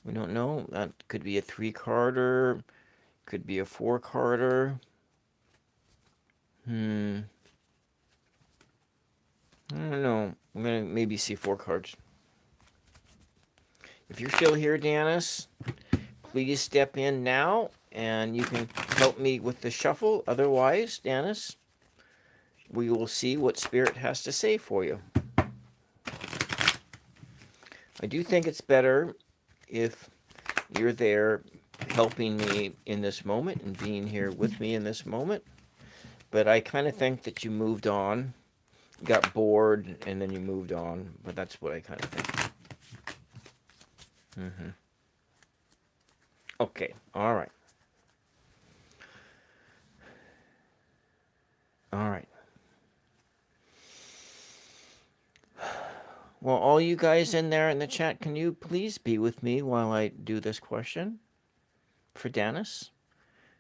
We don't know. That could be a 3-carder. Could be a 4-carder. I don't know. I'm going to maybe see 4 cards. If you're still here, Janice, please step in now and you can help me with the shuffle. Otherwise, Janice, we will see what Spirit has to say for you. I do think it's better if you're there helping me in this moment and being here with me in this moment. But I kind of think that you moved on, got bored, and then you moved on. But that's what I kind of think. Okay, all right. All right. Well, all you guys in there in the chat, can you please be with me while I do this question for Dennis?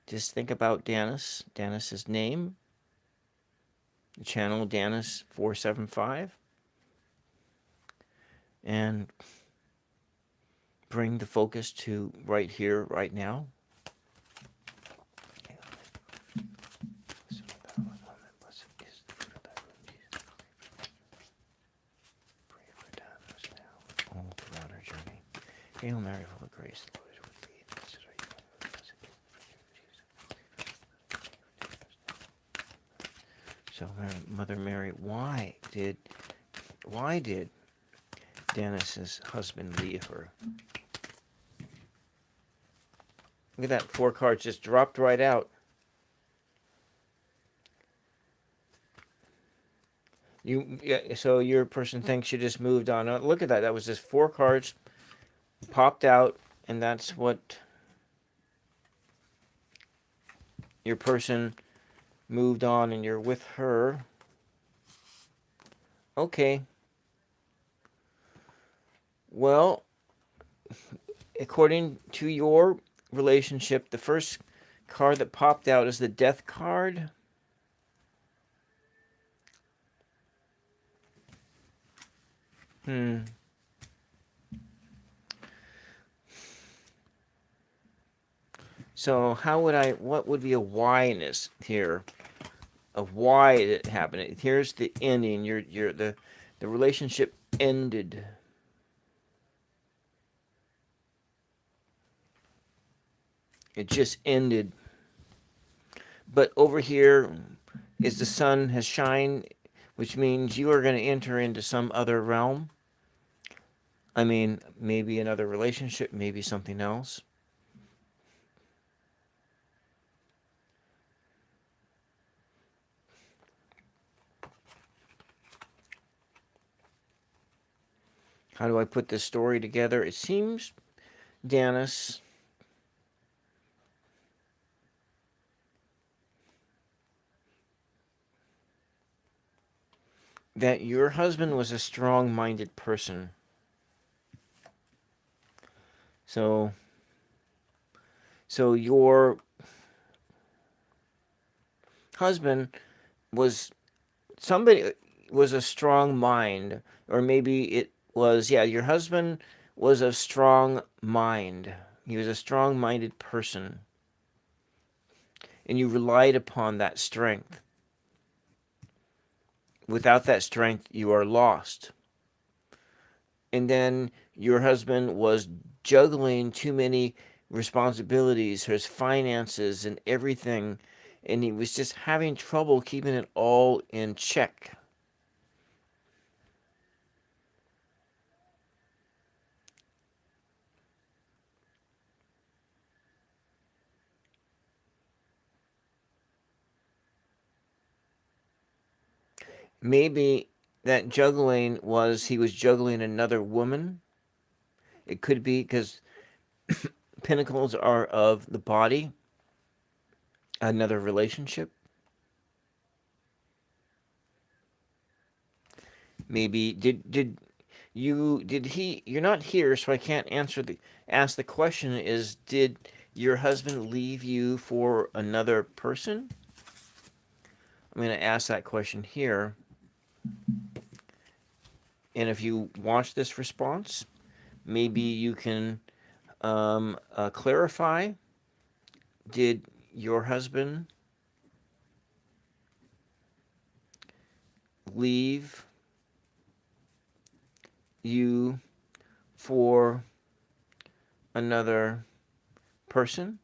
Just think about Dennis, Dennis's name, the channel Dennis475, and bring the focus to right here, right now. All throughout our journey. Hail Mary, full of grace, the Lord is with thee. Blessed are you among women, blessed is the fruit of thy womb, Jesus. So, Mother Mary, why did Dennis's husband leave her? Look at that, 4 cards just dropped right out. So your person thinks you just moved on. Look at that. That was just 4 cards popped out, and that's what your person moved on, and you're with her. Okay. Well, according to your relationship, the first card that popped out is the Death card. So what would be a whyness here? Of why it happened. Here's the ending. The relationship ended. It just ended. But over here is the sun has shined, which means you are going to enter into some other realm. I mean, maybe another relationship, maybe something else. How do I put this story together? It seems, Dennis, that your husband was a strong-minded person. So your husband was a strong mind, or maybe it was, your husband was a strong mind. He was a strong-minded person. And you relied upon that strength. Without that strength, you are lost. And then your husband was juggling too many responsibilities, his finances and everything, and he was just having trouble keeping it all in check. Maybe that juggling was he was juggling another woman. It could be because pentacles are of the body, another relationship. Maybe you're not here, so I can't ask the question is, did your husband leave you for another person? I'm going to ask that question here. And if you watch this response, maybe you can clarify, did your husband leave you for another person?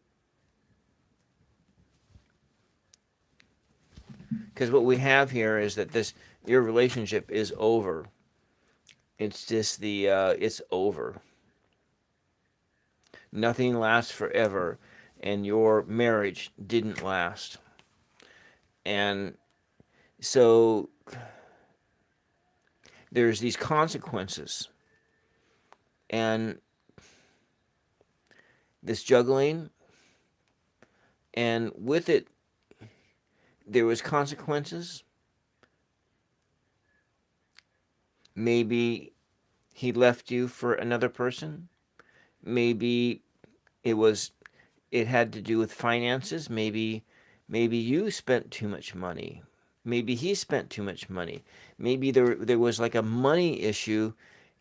Because what we have here is that your relationship is over. It's just it's over. Nothing lasts forever, and your marriage didn't last. And so there's these consequences, and this juggling, and with it, there was consequences. Maybe he left you for another person. Maybe it was it had to do with finances. Maybe you spent too much money. Maybe he spent too much money. Maybe there was like a money issue,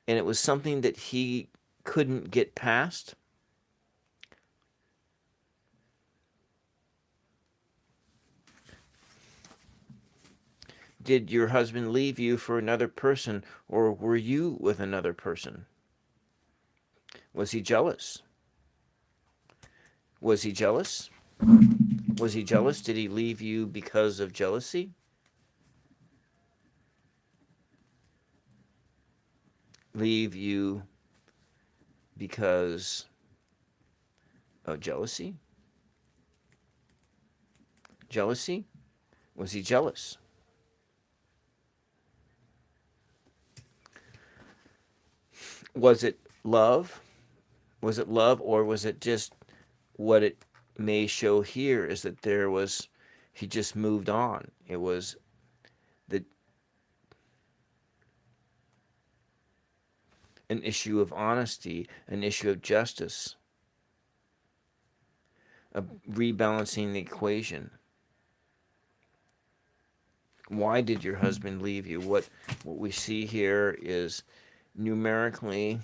and it was something that he couldn't get past. Did your husband leave you for another person, or were you with another person? Was he jealous? Was he jealous? Was he jealous? Did he leave you because of jealousy? Leave you because of jealousy? Jealousy? Was he jealous? Was it love? Was it love, or was it just what it may show here is that he just moved on. It was the an issue of honesty, an issue of justice, of rebalancing the equation. Why did your husband leave you? What we see here is numerically,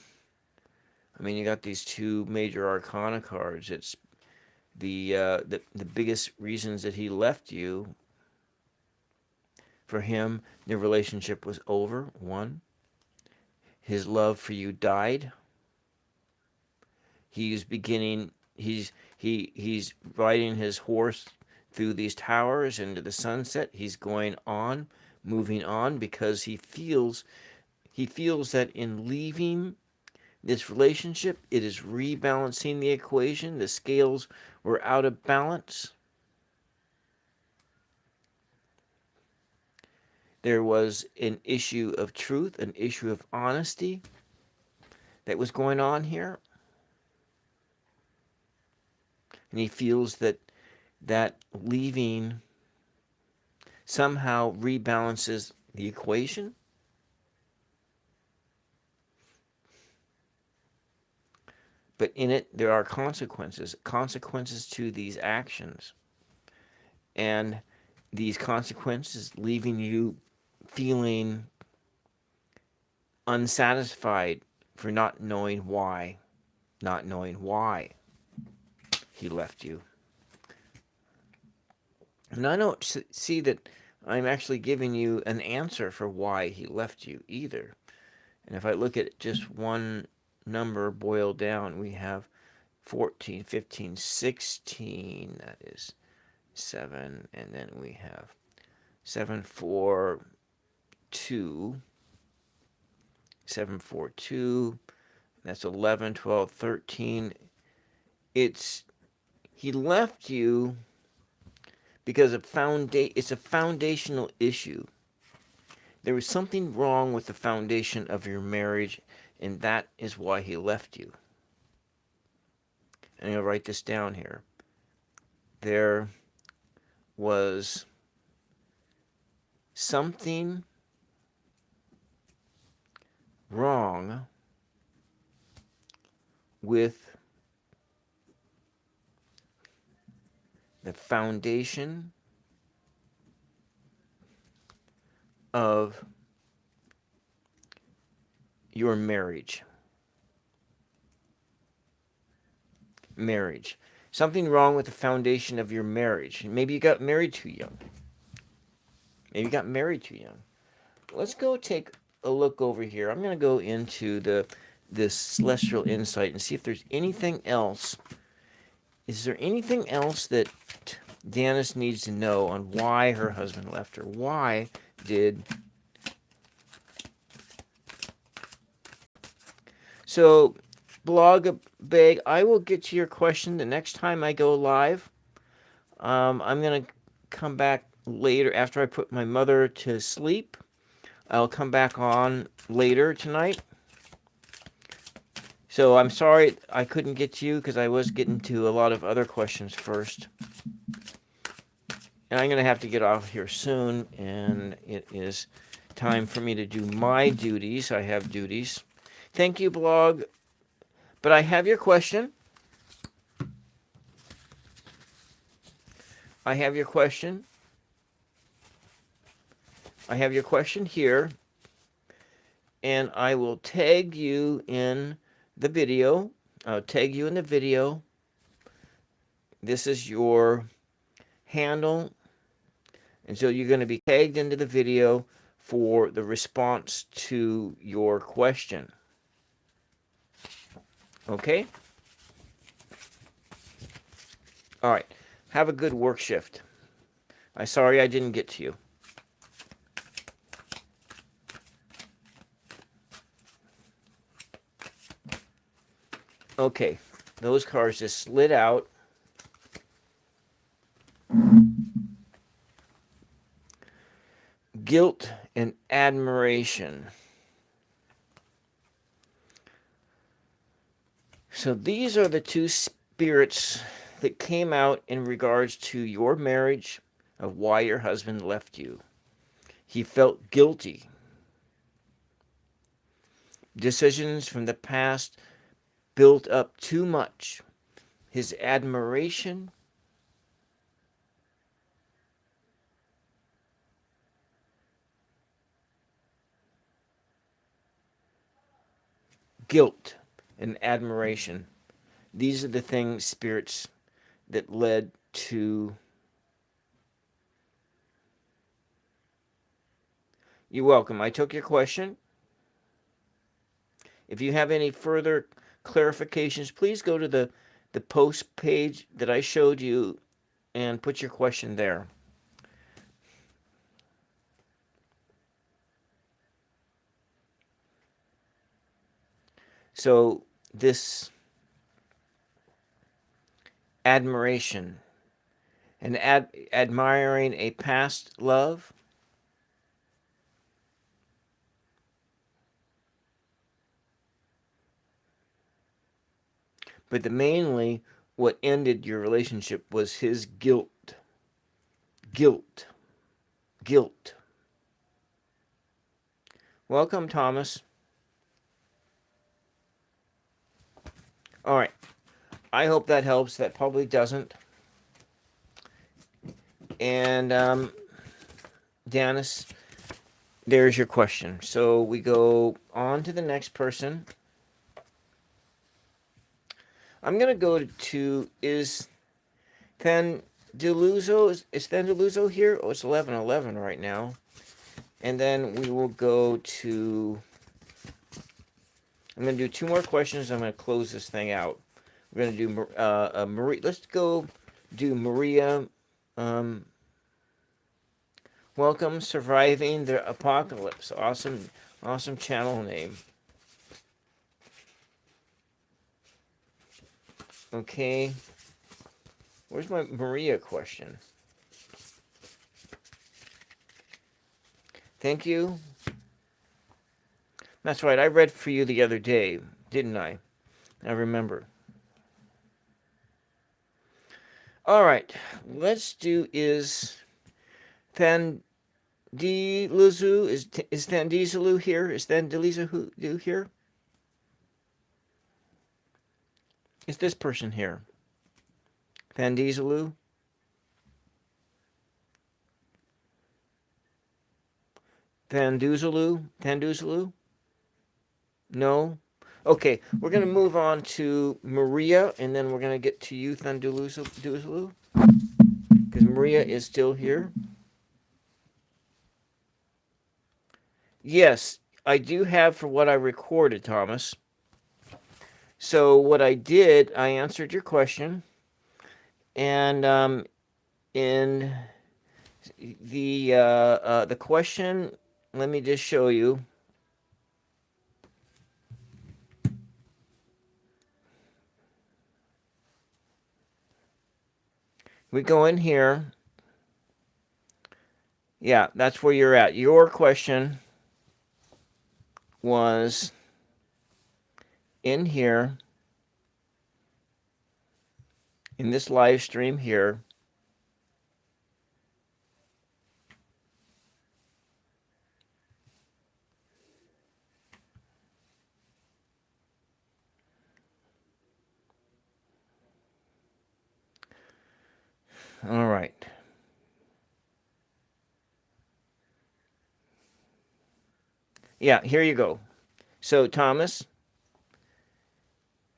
I mean, you got these two major arcana cards. It's the biggest reasons that he left you. For him, the relationship was over. One, his love for you died. He's beginning. He's riding his horse through these towers into the sunset. He's going on, moving on, because he feels that in leaving this relationship, it is rebalancing the equation. The scales were out of balance. There was an issue of truth, an issue of honesty that was going on here. And he feels that leaving somehow rebalances the equation. But in it, there are consequences to these actions. And these consequences leaving you feeling unsatisfied for not knowing why he left you. And I don't see that I'm actually giving you an answer for why he left you either. And if I look at just one number boiled down, we have 14, 15, 16. That is 7. And then we have 7, 4, 2. 7, 4, 2. That's 11, 12, 13. He left you because it's a foundational issue. There was something wrong with the foundation of your marriage, and that is why he left you. And I'll write this down here. There was something wrong with the foundation of your marriage. Marriage. Something wrong with the foundation of your marriage. Maybe you got married too young. Maybe you got married too young. Let's go take a look over here. I'm going to go into this celestial insight and see if there's anything else. Is there anything else that Janice needs to know on why her husband left her? Why did... So, blog bag, I will get to your question the next time I go live. I'm going to come back later after I put my mother to sleep. I'll come back on later tonight. So I'm sorry I couldn't get to you because I was getting to a lot of other questions first. And I'm going to have to get off here soon, and it is time for me to do my duties. I have duties. Thank you, blog. But I have your question. I have your question. I have your question here. And I will tag you in the video. I'll tag you in the video. This is your handle. And so you're going to be tagged into the video for the response to your question. Okay? All right. Have a good work shift. I'm sorry I didn't get to you. Okay. Those cards just slid out. Guilt and admiration. So these are the two spirits that came out in regards to your marriage, of why your husband left you. He felt guilty. Decisions from the past built up too much. His admiration, guilt, and admiration. These are the things, spirits, that led to... You're welcome. I took your question. If you have any further clarifications, please go to the post page that I showed you and put your question there. So this admiration and admiring a past love, but mainly what ended your relationship was his guilt. Guilt. Guilt. Welcome, Thomas. All right. I hope that helps. That probably doesn't. And, Janice, there's your question. So we go on to the next person. I'm going to go to, is Thandeluzo, is Thandeluzo here? Oh, it's 11:11 right now. And then we will go to, I'm going to do two more questions. I'm going to close this thing out. We're going to do Maria. Let's go do Maria. Welcome, Surviving the Apocalypse. Awesome, awesome channel name. Okay. Where's my Maria question? Thank you. That's right. I read for you the other day, didn't I? I remember. All right. Let's do is Thandiluzu. Is Thandizalu here? Is Thandiluzu here? Is this person here? Thandizalu? Thanduzalu? Thanduzalu? No? Okay, we're going to move on to Maria, and then we're going to get to you, Thunduluzulu, because Maria is still here. Yes, I do have for what I recorded, Thomas. So what I did, I answered your question, and in the question, let me just show you. We go in here. Yeah, that's where you're at. Your question was in here, in this live stream here. All right. Yeah, here you go. So, Thomas,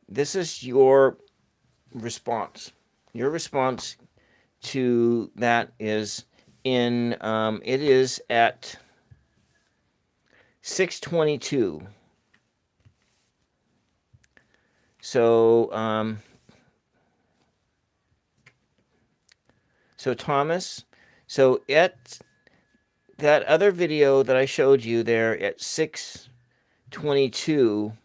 this is your response. Your response to that is it is at 6:22. So, Thomas, so at that other video that I showed you there at 6:22,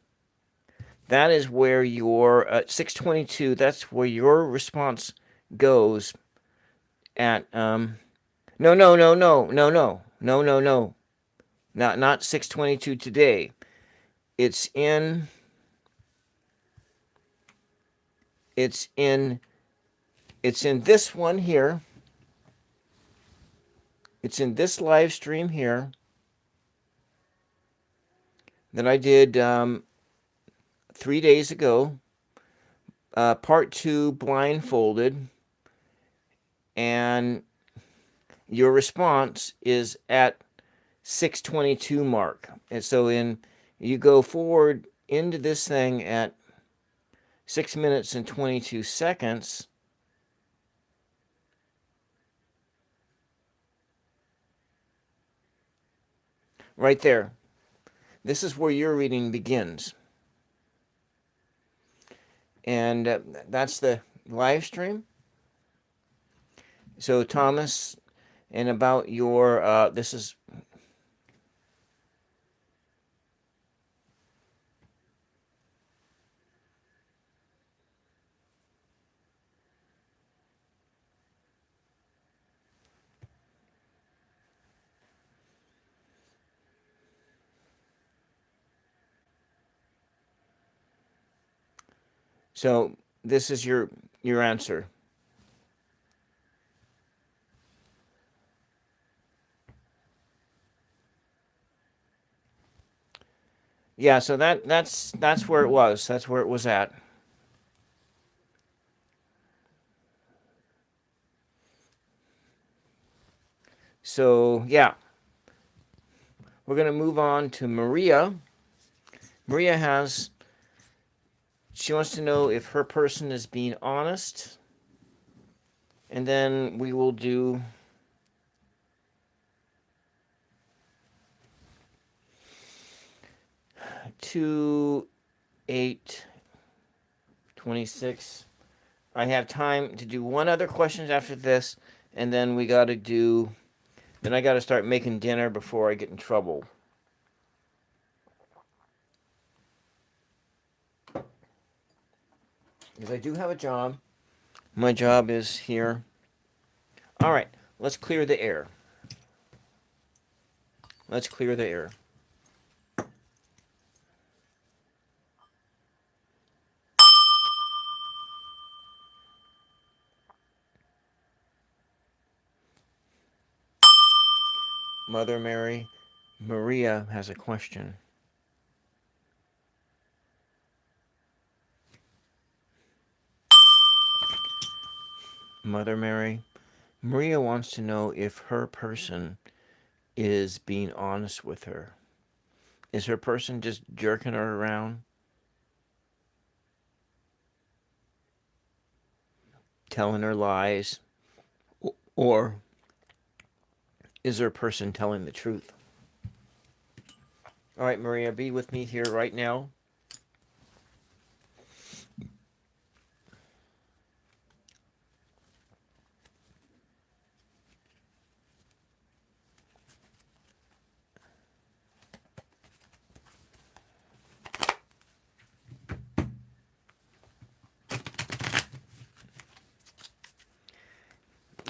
that is where your 6:22. That's where your response goes at no no no no no no no no no not 6:22 today. It's in it's in it's in this one here. It's in this live stream here that I did 3 days ago. Part 2 blindfolded, and your response is at 6:22 mark. And so you go forward into this thing at 6 minutes and 22 seconds. Right there. This is where your reading begins. And that's the live stream. So, Thomas, and about your, this is. So, this is your answer. Yeah, so that's where it was. That's where it was at. So, yeah. We're going to move on to Maria. Maria she wants to know if her person is being honest. And then we will do 2/8/26. I have time to do one other question after this, and then we got to do. Then I got to start making dinner before I get in trouble. Because I do have a job. My job is here. All right, let's clear the air. Let's clear the air. Mother Mary, Maria has a question. Mother Mary, Maria wants to know if her person is being honest with her. Is her person just jerking her around, telling her lies? Or is her person telling the truth? All right, Maria, be with me here right now.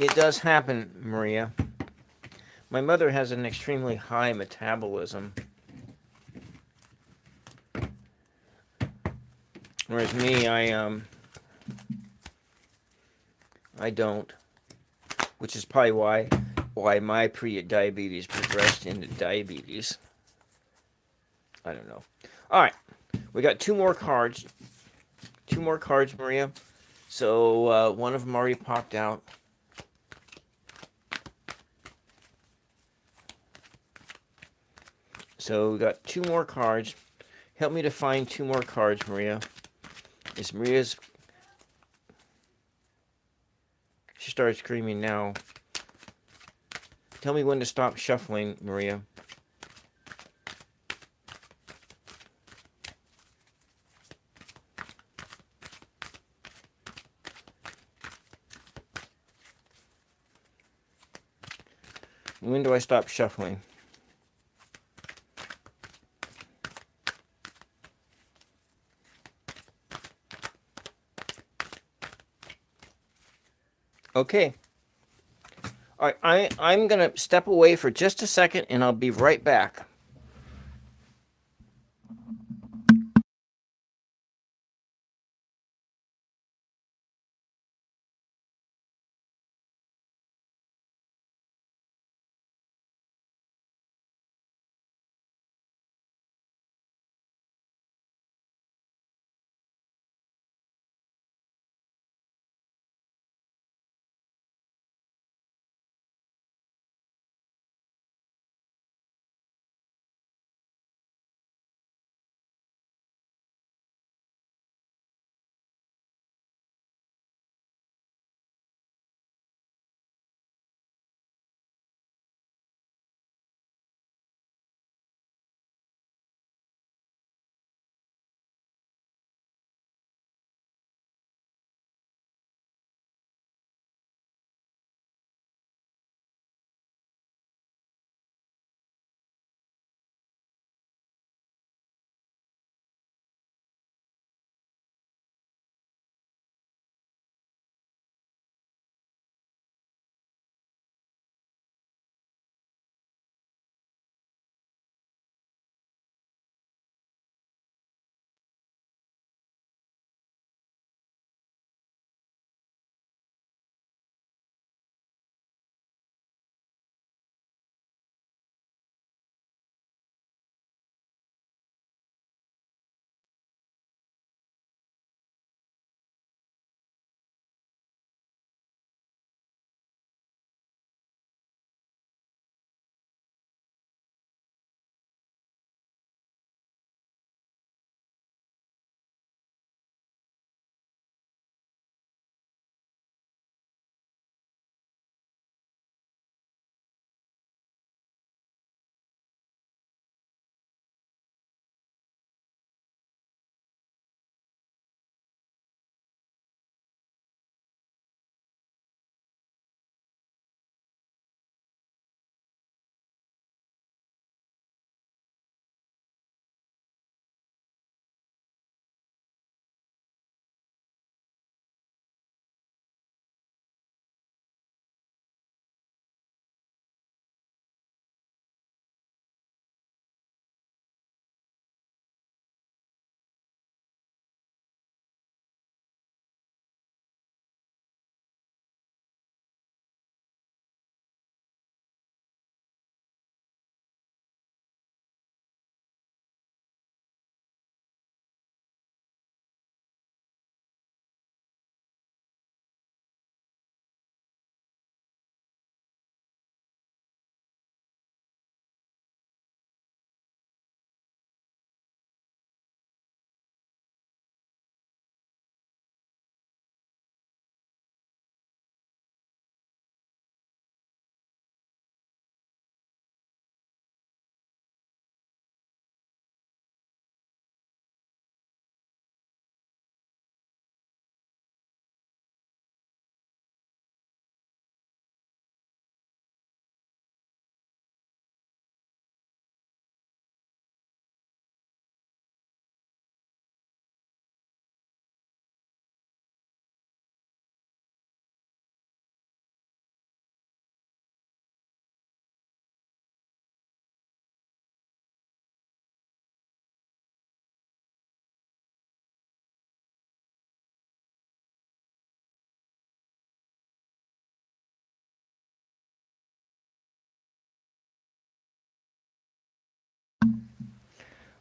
It does happen, Maria. My mother has an extremely high metabolism, whereas me, I don't, which is probably why my pre-diabetes progressed into diabetes. I don't know. All right, we got two more cards. Two more cards, Maria. So one of them already popped out. So we got two more cards. Help me to find two more cards, Maria. Is Maria's... She started screaming now. Tell me when to stop shuffling, Maria. When do I stop shuffling? Okay. All right, I'm going to step away for just a second, and I'll be right back.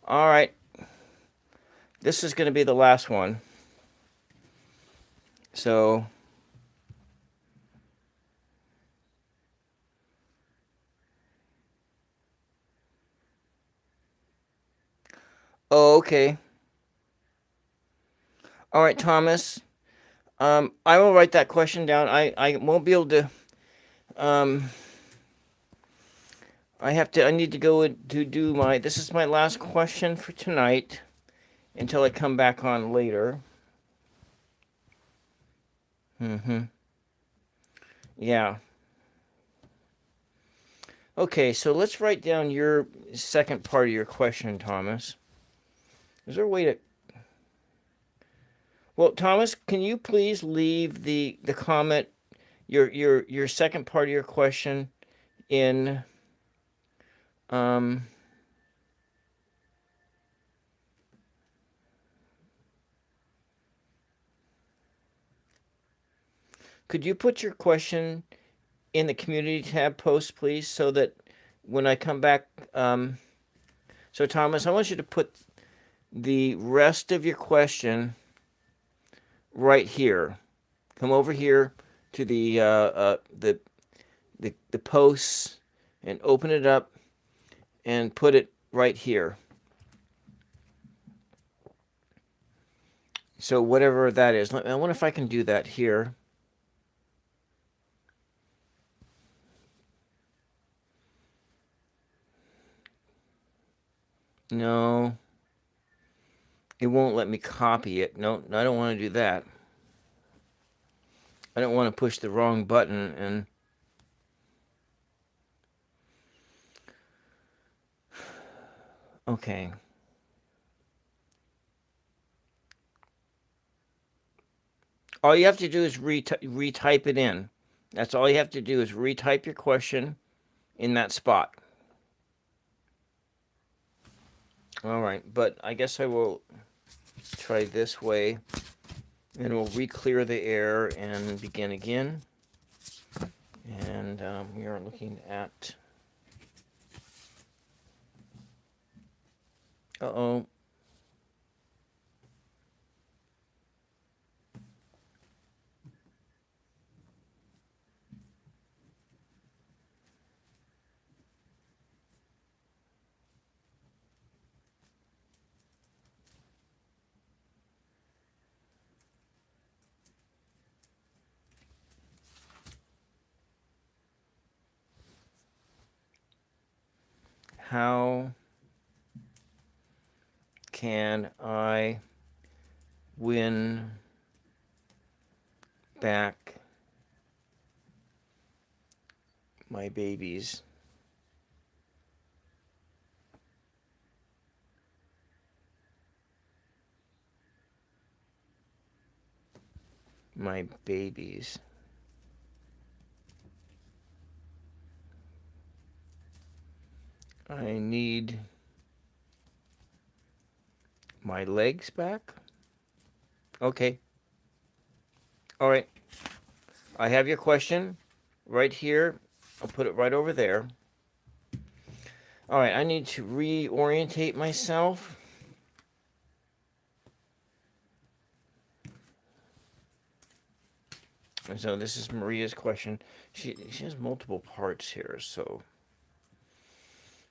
All right. This is going to be the last one. So, oh, okay. All right, Thomas. I will write that question down. I won't be able to. Um, I need to go to do my. This is my last question for tonight until I come back on later. Mm-hmm. Yeah. Okay, so let's write down your second part of your question, Thomas. Is there a way to? Well, Thomas, can you please leave the comment your second part of your question in um could you put your question in the community tab post, please, so that when I come back, so Thomas, I want you to put the rest of your question right here. Come over here to the posts and open it up and put it right here. So whatever that is, I wonder if I can do that here. No, it won't let me copy it. No, I don't want to do that. I don't want to push the wrong button and okay. All you have to do is retype it in. That's all you have to do is retype your question in that spot. All right, but I guess I will try this way and we'll re-clear the air and begin again. And we are looking at. Uh-oh. How can I win back my babies? My babies. I need my legs back? Okay. All right. I have your question right here. I'll put it right over there. All right. I need to reorientate myself. And so this is Maria's question. She has multiple parts here. So,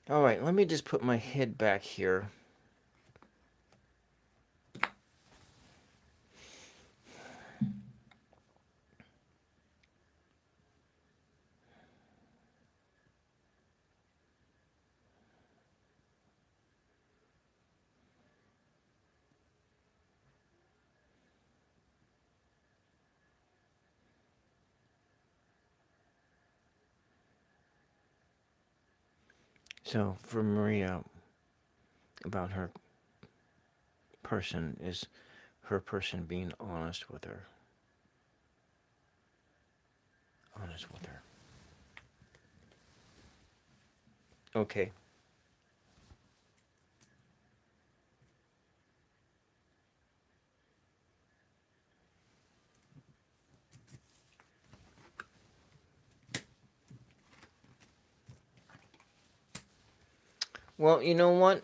all right. Let me just put my head back here. So for Maria, about her person is her person being honest with her. Honest with her. Okay. Well, you know what?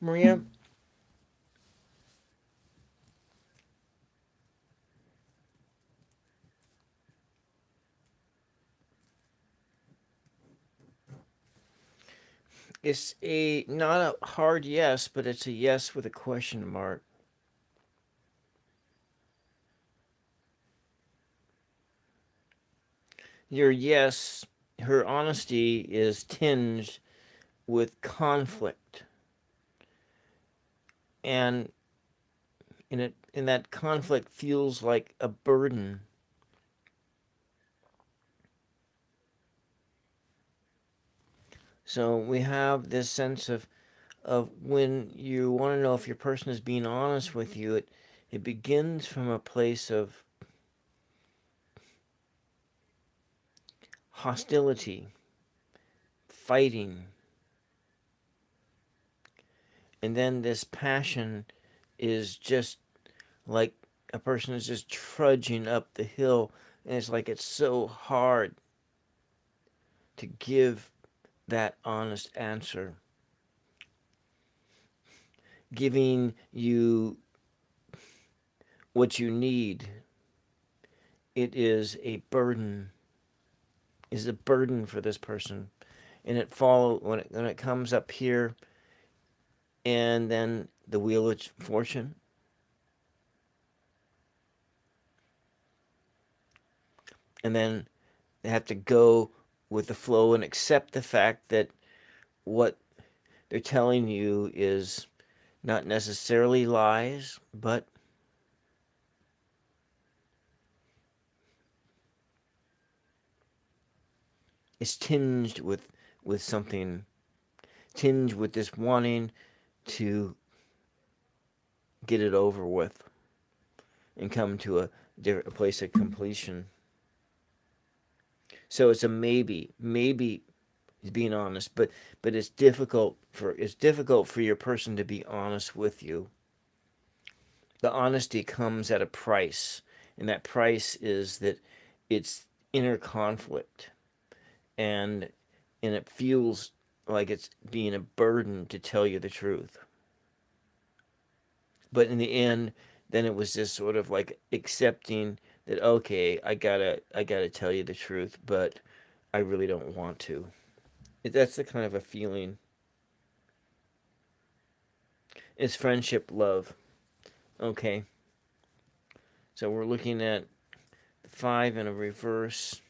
Maria, it's a not a hard yes, but it's a yes with a question mark. Your yes, her honesty is tinged with conflict, and in that conflict feels like a burden. So we have this sense of when you want to know if your person is being honest with you, it begins from a place of hostility, fighting, and then this passion is just like a person is just trudging up the hill, and it's like it's so hard to give that honest answer, giving you what you need. It is a burden for this person, and it follow when it comes up here, and then the wheel of fortune, and then they have to go with the flow and accept the fact that what they're telling you is not necessarily lies, but it's tinged with something, tinged with this wanting to get it over with and come to a place of completion. So it's a maybe is being honest, but it's difficult for your person to be honest with you. The honesty comes at a price, and that price is that it's inner conflict, and and it feels like it's being a burden to tell you the truth. But in the end, then it was just sort of like accepting that, okay, I gotta tell you the truth, but I really don't want to. That's the kind of a feeling. It's friendship, love. Okay, so we're looking at 5 in a reverse,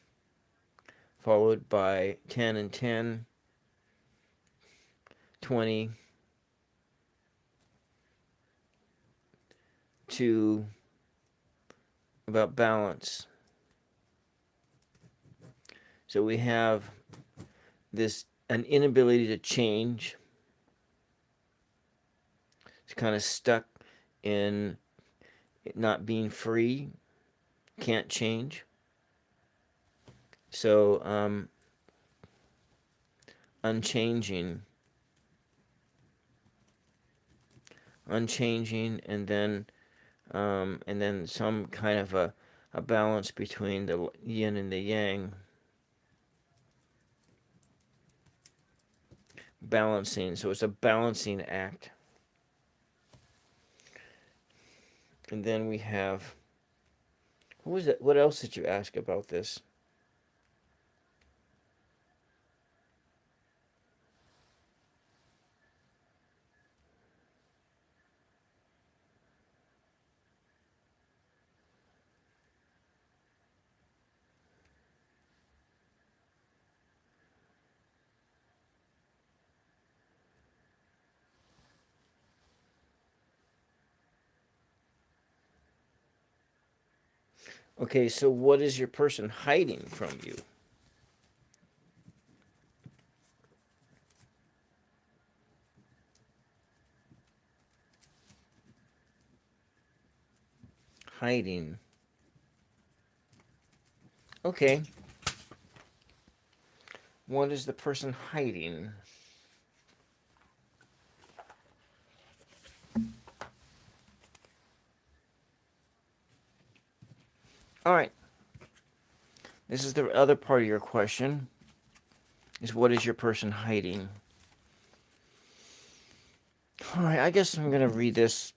followed by 10 and 10, 20, 2, about balance. So we have this an inability to change. It's kind of stuck in not being free, can't change. So unchanging, unchanging, and then some kind of a balance between the yin and the yang, balancing. So it's a balancing act. And then we have, what was it? What else did you ask about this? Okay, so what is your person hiding from you? Hiding. Okay. What is the person hiding? All right. This is the other part of your question. Is what is your person hiding? All right, I guess I'm going to read this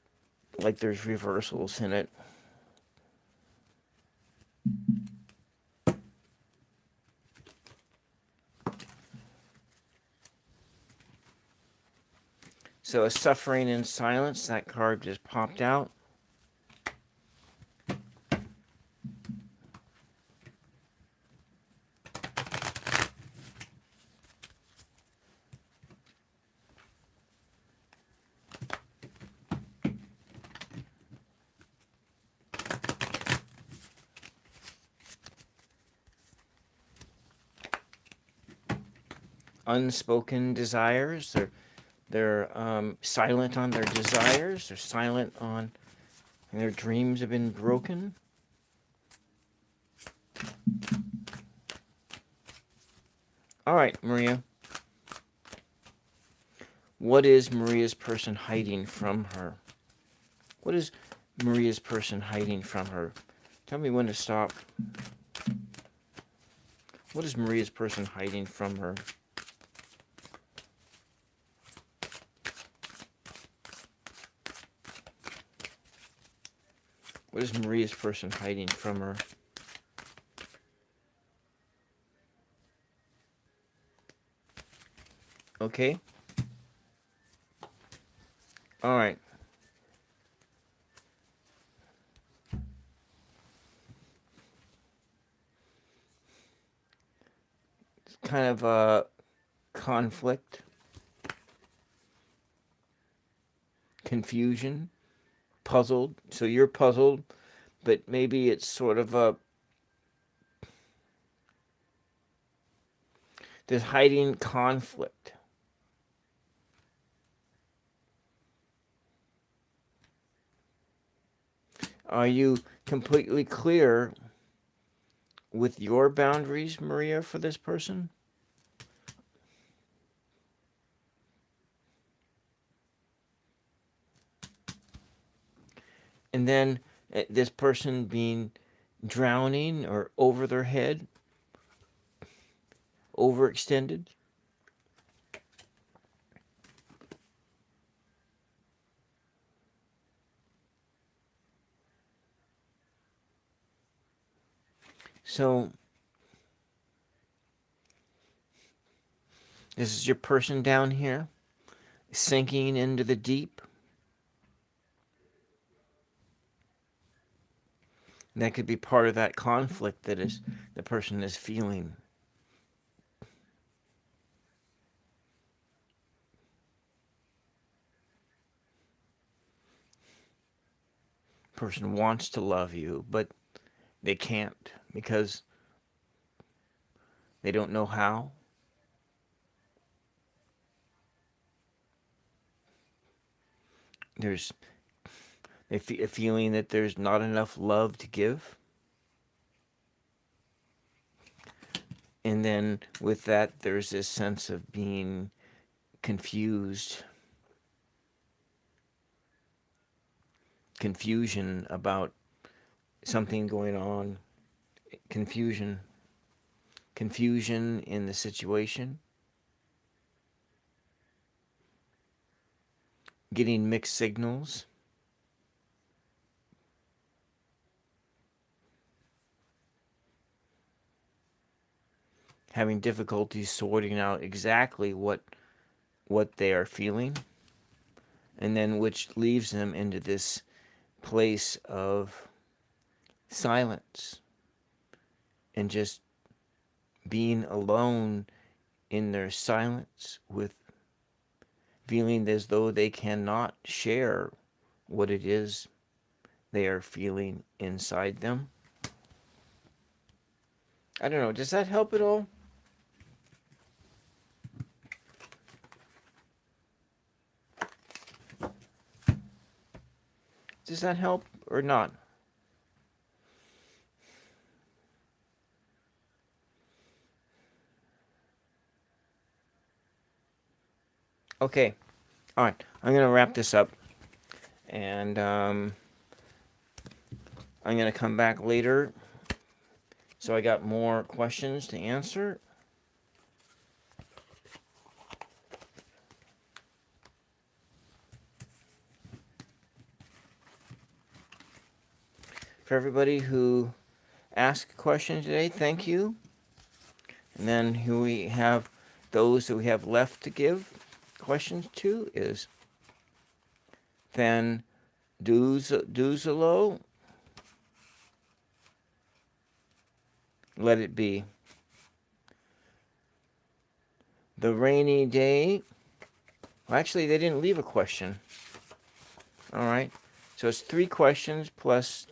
like there's reversals in it. So, a suffering in silence, that card just popped out. Unspoken desires. They're silent on their desires. They're silent on their dreams have been broken. All right, Maria. What is Maria's person hiding from her? What is Maria's person hiding from her? Tell me when to stop. What is Maria's person hiding from her? What is Maria's person hiding from her? Okay. All right. It's kind of a conflict, confusion, puzzled. So you're puzzled, but maybe it's sort of a there's hiding conflict. Are you completely clear with your boundaries, Maria, for this person? And then this person being drowning or over their head, overextended. So this is your person down here, sinking into the deep. And that could be part of that conflict that is the person is feeling. Person wants to love you, but they can't because they don't know how. There's a feeling that there's not enough love to give. And then with that, there's this sense of being confused, confusion about something going on, confusion in the situation, getting mixed signals. Having difficulty sorting out exactly what they are feeling, and then which leaves them into this place of silence and just being alone in their silence with feeling as though they cannot share what it is they are feeling inside them. I don't know, does that help at all? Does that help or not? Okay. All right. I'm going to wrap this up. And I'm going to come back later. So I got more questions to answer. For everybody who asked a question today, thank you. And then who we have, those that we have left to give questions to is Van Duzelo. Let it be. The rainy day. Well, actually, they didn't leave a question. All right. So it's 3 questions plus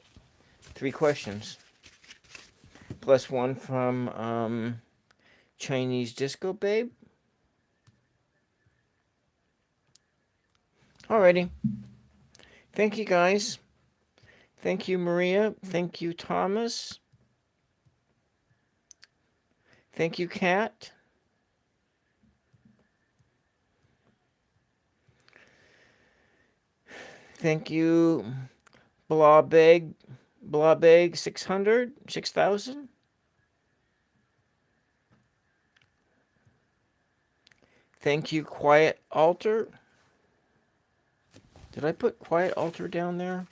3 questions. Plus one from Chinese Disco Babe. Alrighty. Thank you, guys. Thank you, Maria. Thank you, Thomas. Thank you, Kat. Thank you, Blobeg 600, 6,000. Thank you, Quiet Altar. Did I put Quiet Altar down there?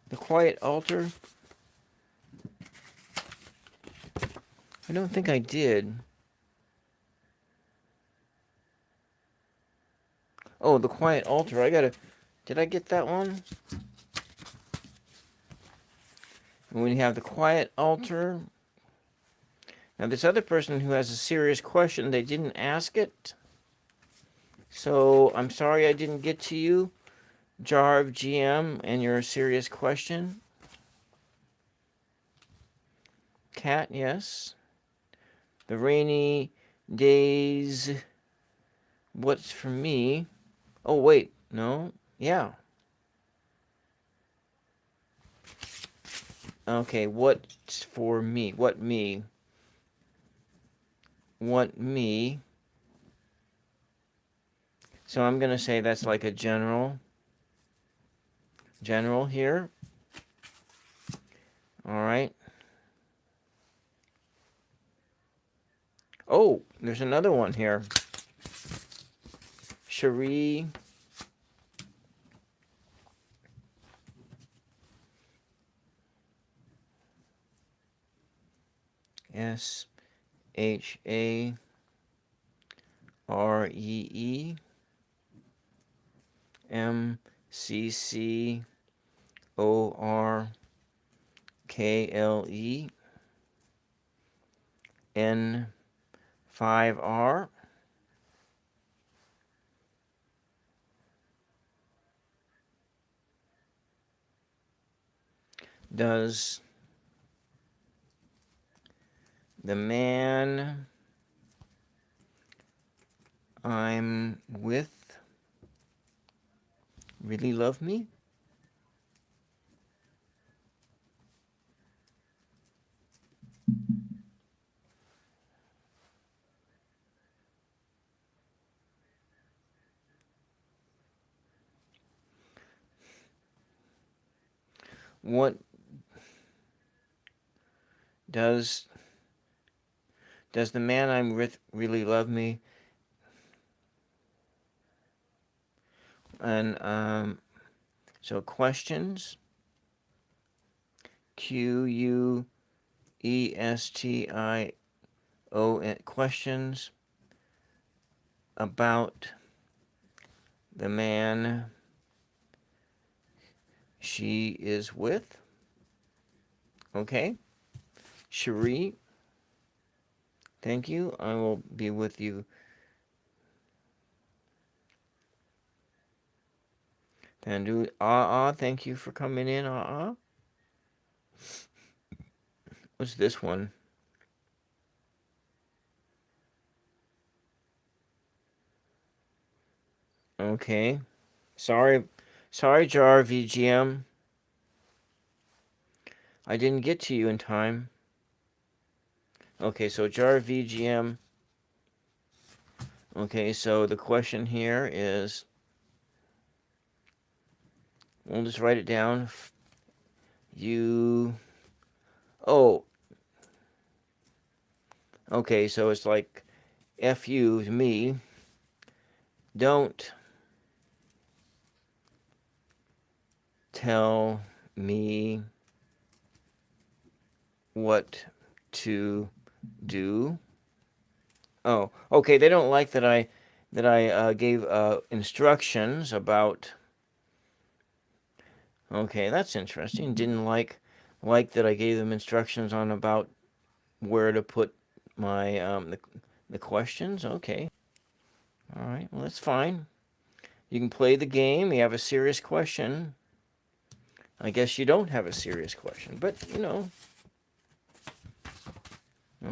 The Quiet Altar? I don't think I did. Oh, the Quiet Altar. Did I get that one? And we have the Quiet Altar. Now, this other person who has a serious question, they didn't ask it. So, I'm sorry I didn't get to you, Jarv GM, and your serious question. Cat, yes. The rainy days. What's for me? Oh, wait. No. Yeah. Okay, what's for me? What me? What me? So I'm going to say that's like a general here. All right. Oh, there's another one here. Cherie. ShareeN5R. Does the man I'm with really love me? What does the man I'm with really love me? And so questions, QUESTIO, questions about the man she is with. Okay. Cherie, thank you. I will be with you. Then do thank you for coming in. What's this one? Okay. Sorry, Jar VGM. I didn't get to you in time. Okay, so Jar VGM. Okay, so the question here is, we'll just write it down. Oh, okay, so it's like F you to me. Don't tell me what to do. Oh, okay. They don't like that I gave instructions about. Okay, that's interesting. Didn't like that I gave them instructions on about where to put my the questions. Okay, all right. Well, that's fine. You can play the game. You have a serious question. I guess you don't have a serious question, but you know.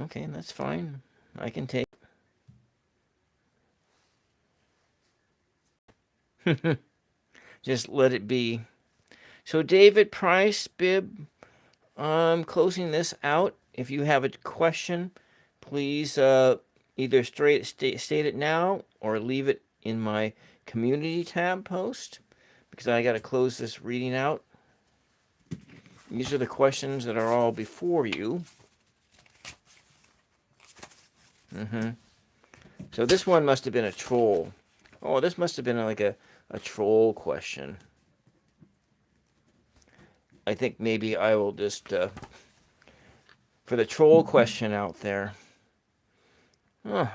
Okay, that's fine. I can take. Just let it be. So, David Price, Bib, I'm closing this out. If you have a question, please either state it now or leave it in my community tab post because I got to close this reading out. These are the questions that are all before you. So this one must have been a troll. Oh, this must have been like a troll question. I think maybe I will just, for the troll question out there. Oh,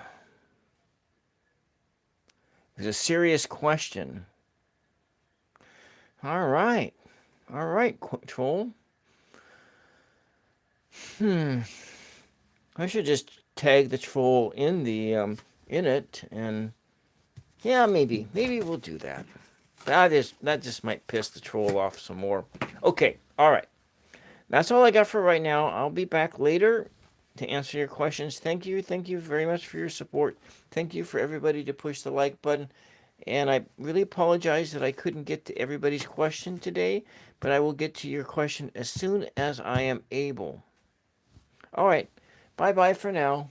it's a serious question. All right. All right, troll. I should just tag the troll in the in it, and yeah, maybe we'll do that. That just might piss the troll off some more. Okay, all right. That's all I got for right now. I'll be back later to answer your questions. Thank you very much for your support. Thank you for everybody to push the like button. And I really apologize that I couldn't get to everybody's question today, but I will get to your question as soon as I am able. All right. Bye-bye for now.